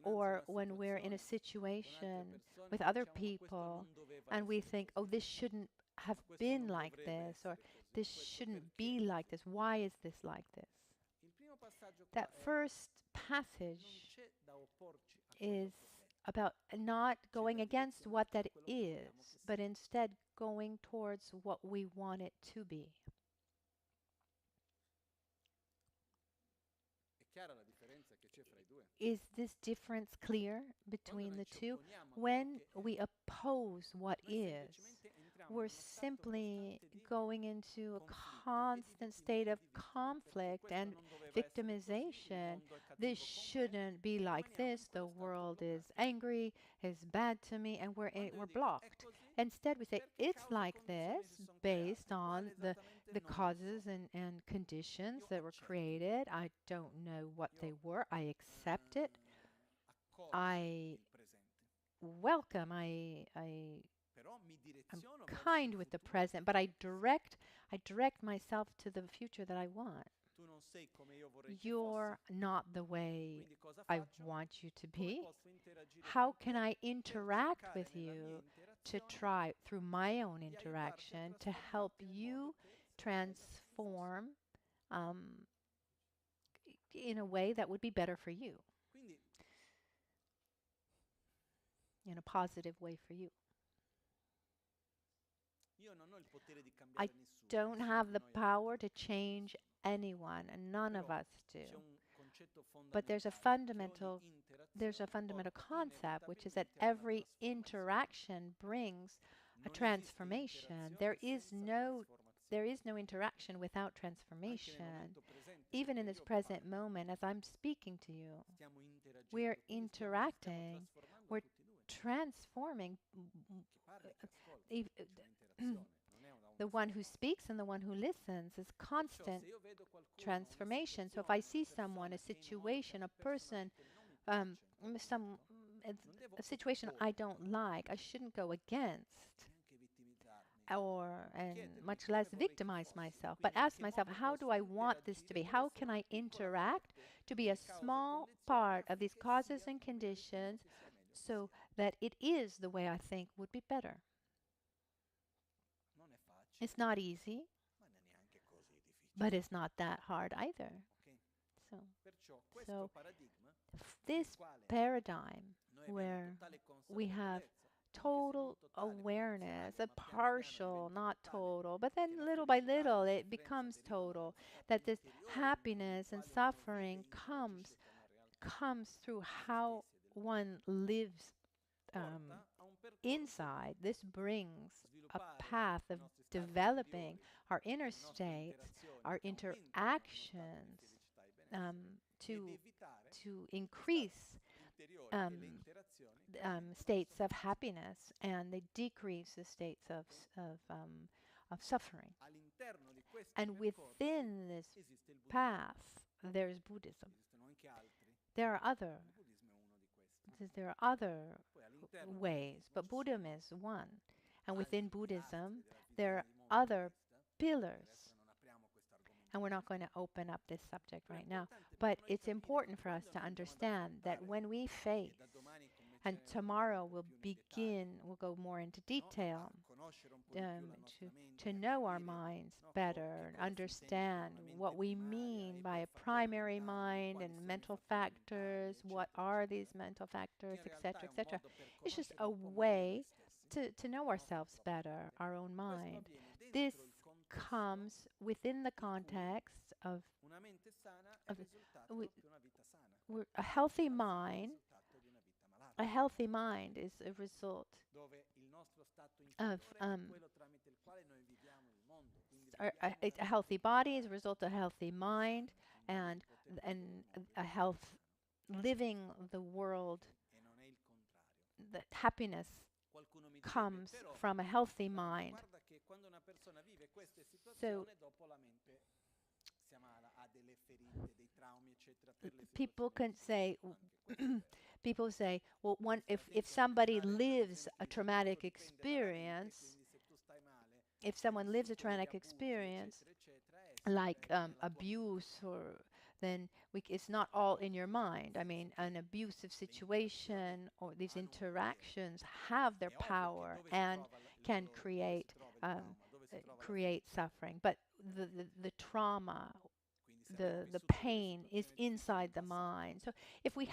Or when we're in a situation with other people and we think, oh, this shouldn't have been like this, or this shouldn't be like this. Why is this like this? That first passage is about not going against what that is, but instead going towards what we want it to be. Is this difference clear between the two? When we oppose what is, we're simply going into a constant state of conflict and victimization. This shouldn't be like this. The world is angry, is bad to me, and we're blocked. Instead, we say it's like this based on the causes and conditions that were created. I don't know what they were. I accept it. I welcome. I'm kind with the present, but I direct myself to the future that I want. You're not the way I want you to be. How can I interact with you to try, through my own interaction, to help you transform in a way that would be better for you, in a positive way for you? I don't have the power to change anyone, and none of us do. But there's a fundamental concept, which is that every interaction brings a transformation. There is no interaction without transformation. Even in this present moment, as I'm speaking to you, we're interacting, we're transforming. The one who speaks and the one who listens is constant transformation. So if I see someone, a situation, a person, a situation I don't like, I shouldn't go against and much less victimize myself, but ask myself, how do I want this to be? How can I interact to be a small part of these causes and conditions so that it is the way I think would be better? It's not easy, but it's not that hard either. So this paradigm where we have total awareness, a partial, not total, but then little by little it becomes total, that this happiness and suffering comes through how one lives inside. This brings a path of developing our inner states, our interactions, to increase states of happiness, and they decrease the states of suffering. And within this path, there's Buddhism. There are other ways, but Buddhism is one. And within Buddhism, there are other pillars. And we're not going to open up this subject right now, but it's important for us to understand that when we face, and tomorrow we'll go more into detail, to know our minds better, understand what we mean by a primary mind and mental factors, what are these mental factors, etc., etc. It's just a way to know ourselves better, our own mind. This comes within the context of a healthy mind. A healthy mind is a result of a healthy body is a result of a healthy mind, and a health living the world, the happiness comes from a healthy mind. So people can say, people say, well, if somebody lives a traumatic experience, if someone lives a traumatic experience, like abuse, then it's not all in your mind. I mean, an abusive situation or these interactions have their power and can create suffering. But the trauma, the pain is inside the mind. So if we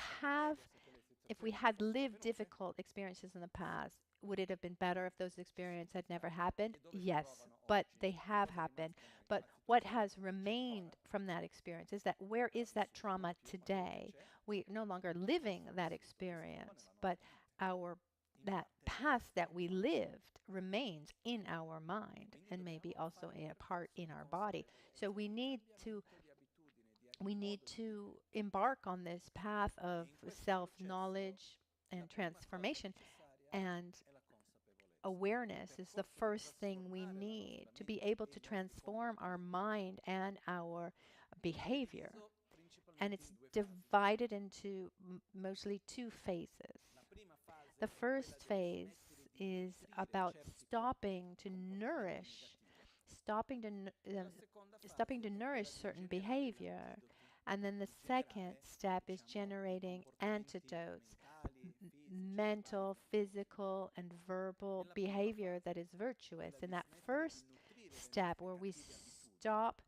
had lived difficult experiences in the past, would it have been better if those experiences had never happened? Yes, but they have happened. But what has remained from that experience is that where is that trauma today? We're no longer living that experience, but that past that we lived remains in our mind and maybe also in a part in our body. So we need to embark on this path of self-knowledge and transformation, and awareness is the first thing we need to be able to transform our mind and our behavior. And it's divided into mostly two phases. The first phase is about stopping to nourish certain behavior. And then the second step is generating antidotes, mental, physical, and verbal behavior that is virtuous. In that first step, where we stop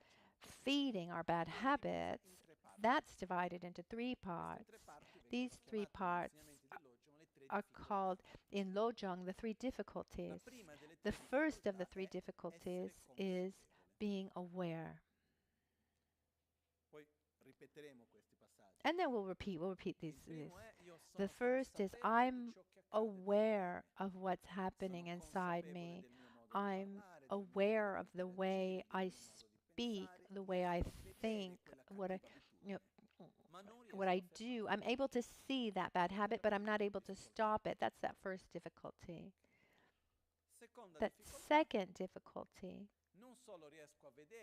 feeding our bad habits, that's divided into three parts. These three parts are called in Lojong the three difficulties. The first of the three difficulties is being aware. And then we'll repeat these. The first is I'm aware of what's happening inside me. I'm aware of the way I speak, the way I think, what I do. I'm able to see that bad habit, but I'm not able to stop it. That's that first difficulty. That second difficulty,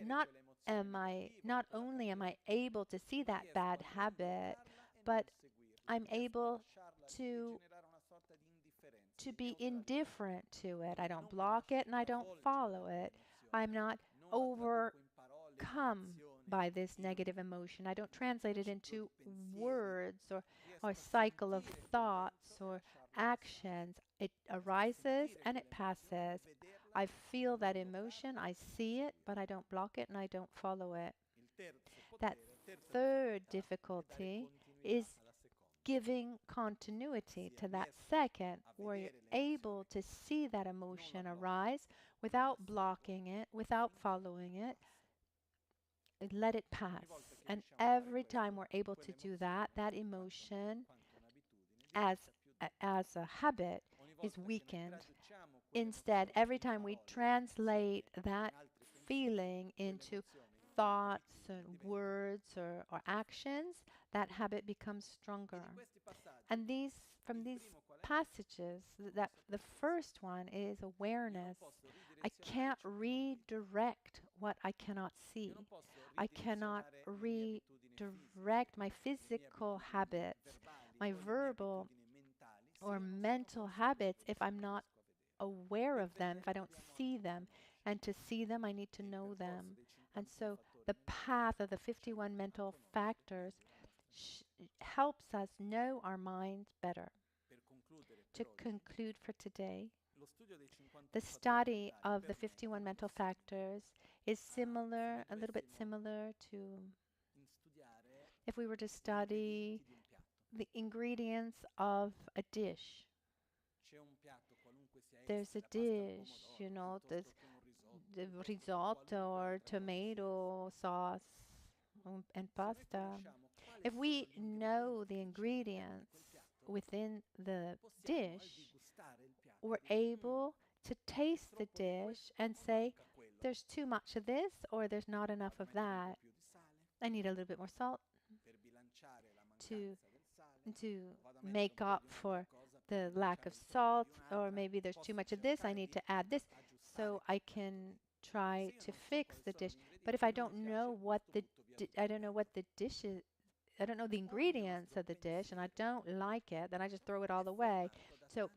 not only am I able to see that bad habit, but I'm able to be indifferent to it. I don't block it and I don't follow it. I'm not overcome by this negative emotion. I don't translate it into words or a cycle of thoughts or actions. It arises and it passes. I feel that emotion, I see it, but I don't block it and I don't follow it. That third difficulty is giving continuity to that second, where you're able to see that emotion arise without blocking it, without following it, let it pass. And every time we're able to do that, that emotion as a habit is weakened. Instead, every time we translate that feeling into thoughts and words or actions, that habit becomes stronger. And from these passages, that the first one is awareness. I can't redirect what I cannot see. I cannot redirect my physical habits, my verbal or mental habits if I'm not aware of them, if I don't see them. And to see them, I need to know them. And so the path of the 51 mental factors helps us know our minds better. To conclude for today, the study of the 51 mental factors is similar, a little bit similar to if we were to study the ingredients of a dish. There's a dish, there's the risotto or tomato sauce and pasta. If we know the ingredients within the dish, we're able to taste the dish and say, there's too much of this or there's not enough of that. I need a little bit more salt to make up for the lack of salt, or maybe there's too much of this, I need to add this, so I can try to fix the dish. But if I don't know what the I don't know what the dish is, I don't know the ingredients of the dish, and I don't like it, then I just throw it all away. So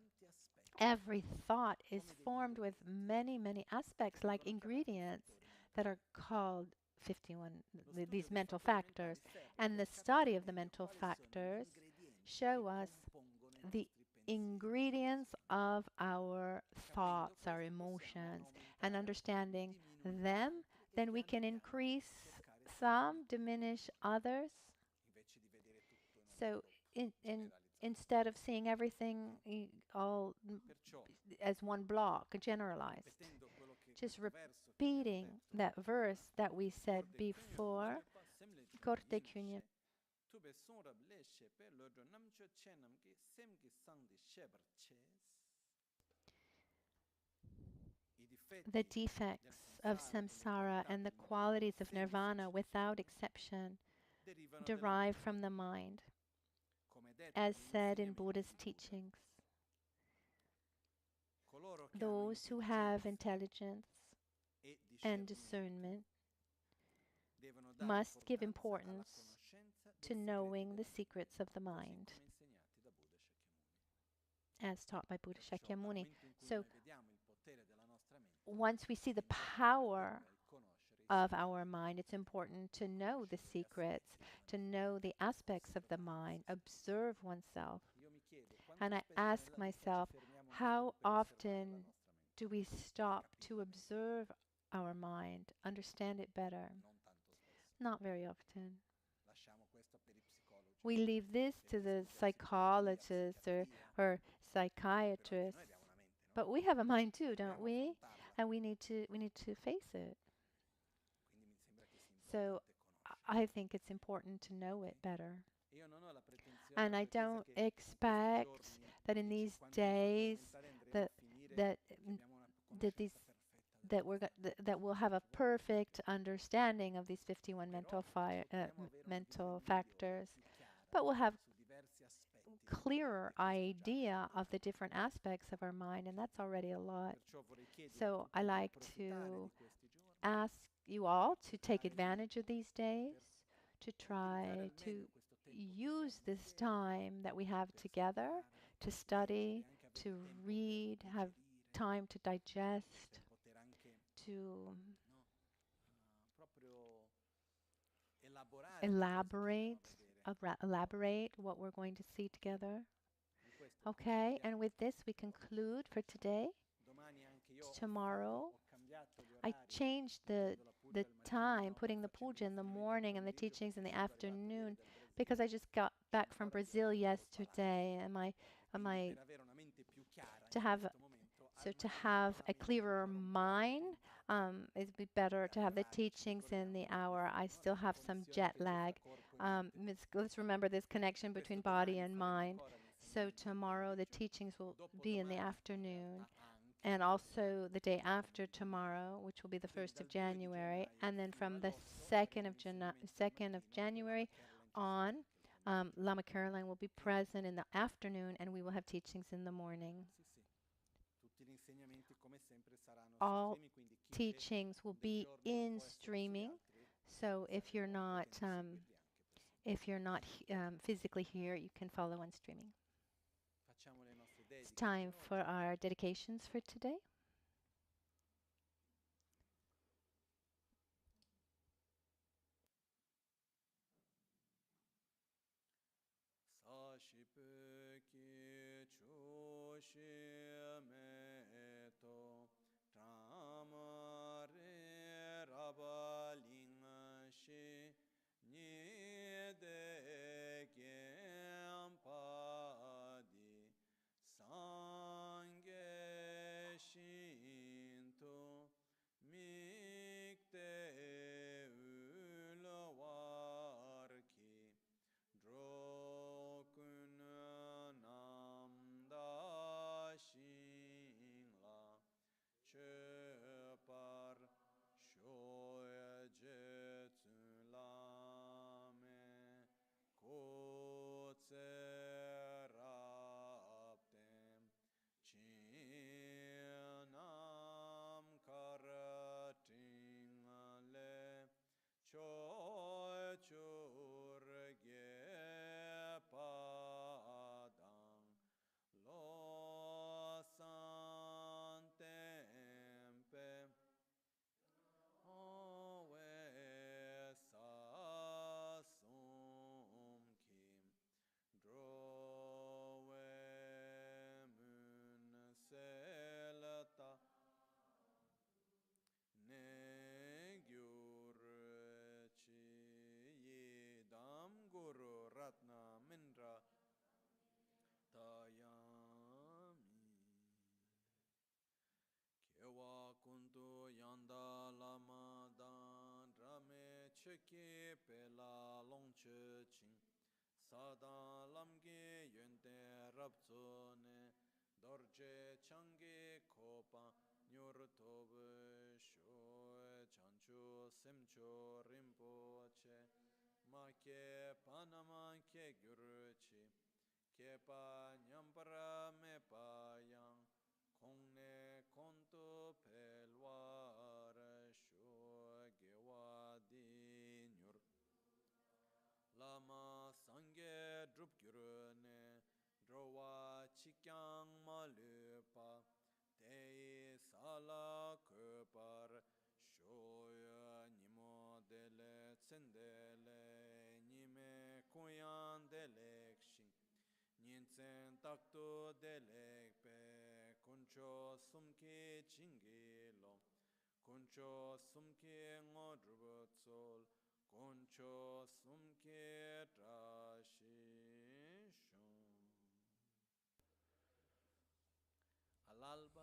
every thought is formed with many, many aspects, like ingredients that are called 51, these mental factors. And the study of the mental factors show us the ingredients of our thoughts, our emotions, and understanding them, then we can increase some, diminish others. So instead of seeing everything all as one block, generalized, just repeating that verse that we said before, Korte Kunye. The defects of samsara and the qualities of nirvana, without exception, derive from the mind, as said in Buddha's teachings. Those who have intelligence and discernment must give importance to knowing the secrets of the mind, as taught by Buddha Shakyamuni. So once we see the power of our mind, it's important to know the secrets, to know the aspects of the mind, observe oneself. And I ask myself, how often do we stop to observe our mind, understand it better? Not very often. We leave this to the psychologists or psychiatrists, but we have a mind too, don't we? And we need to face it. So I think it's important to know it better. And I don't expect that in these days that we'll have a perfect understanding of these 51 mental factors, but we'll have clearer idea of the different aspects of our mind, and that's already a lot. So I like to ask you all to take advantage of these days, to try to use this time that we have together to study, to read, have time to digest, to elaborate what we're going to see together. Okay, and with this we conclude for today. Tomorrow, I changed the time, putting the puja in the morning and the teachings in the afternoon, because I just got back from Brazil yesterday, and to have a clearer mind, it'd be better to have the teachings in the hour. I still have some jet lag. Let's remember this connection between body and mind. So tomorrow the teachings will be in the afternoon, and also the day after tomorrow, which will be the 1st of January, and then from the 2nd of January on, Lama Caroline will be present in the afternoon, and we will have teachings in the morning. All teachings will be in streaming, so if you're not physically here, you can follow on streaming. It's time for our dedications for today. Chöki Pela Long Chö Ching Sada Lamge Yönte Rabzone Dorje Change Kopa Nyur Tobe Sho Chanchu Simcho Rinpoche Ma Ke Panama Ke Gyurchi Kepa Nyampara Me Payang Kongne Konto Pelwar Sho Gewa Di Nyur Lama Sangye Drup Gyurne Drowa Chikyang Malupa Te Sala Köpar Shoya Nimo Dele Tsendele Nime Kuyan Delekshi Nyinsen Takto Delekpe Kuncho Sumki Chingilo Kuncho Sumki Ngodrubutsol Kuncho Sumki Trashi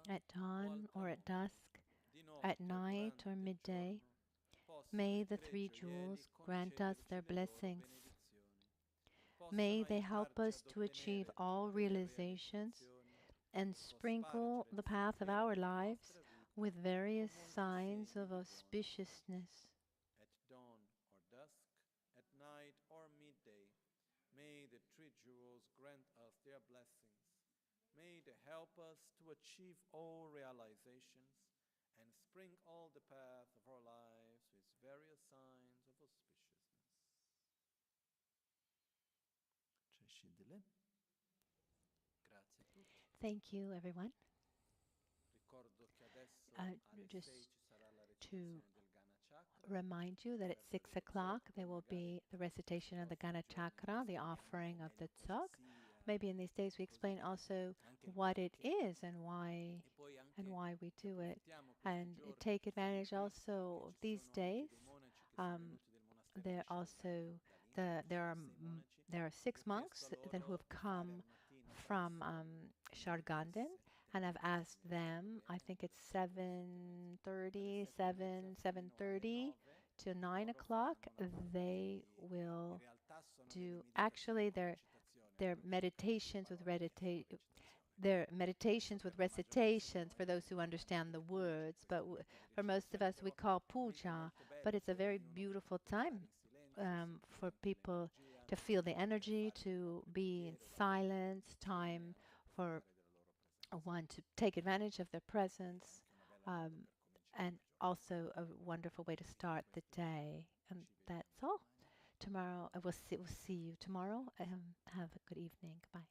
At dawn or at dusk, at night or midday, may the three jewels grant us their blessings. May they help us to achieve all realizations and sprinkle the path of our lives with various signs of auspiciousness. At dawn or dusk, at night or midday, may the three jewels grant us their blessings. May they help us to achieve all realizations and sprinkle all the path of our lives with various signs of auspiciousness. Thank you, everyone. Just to remind you that at 6 o'clock there will be the recitation of the Gana Chakra, the offering of the Tsog. Maybe in these days we explain also what it is and why we do it, and take advantage also of these days. There are 6 monks who have come from Sharganden, and I've asked them, I think it's 7:30 to 9 o'clock. They will do actually their meditations with recitations for those who understand the words, but for most of us we call puja, but it's a very beautiful time for people to feel the energy, to be in silence, time for one to take advantage of their presence, and also a wonderful way to start the day. And that's all. Tomorrow, we'll see you tomorrow. Have a good evening. Bye.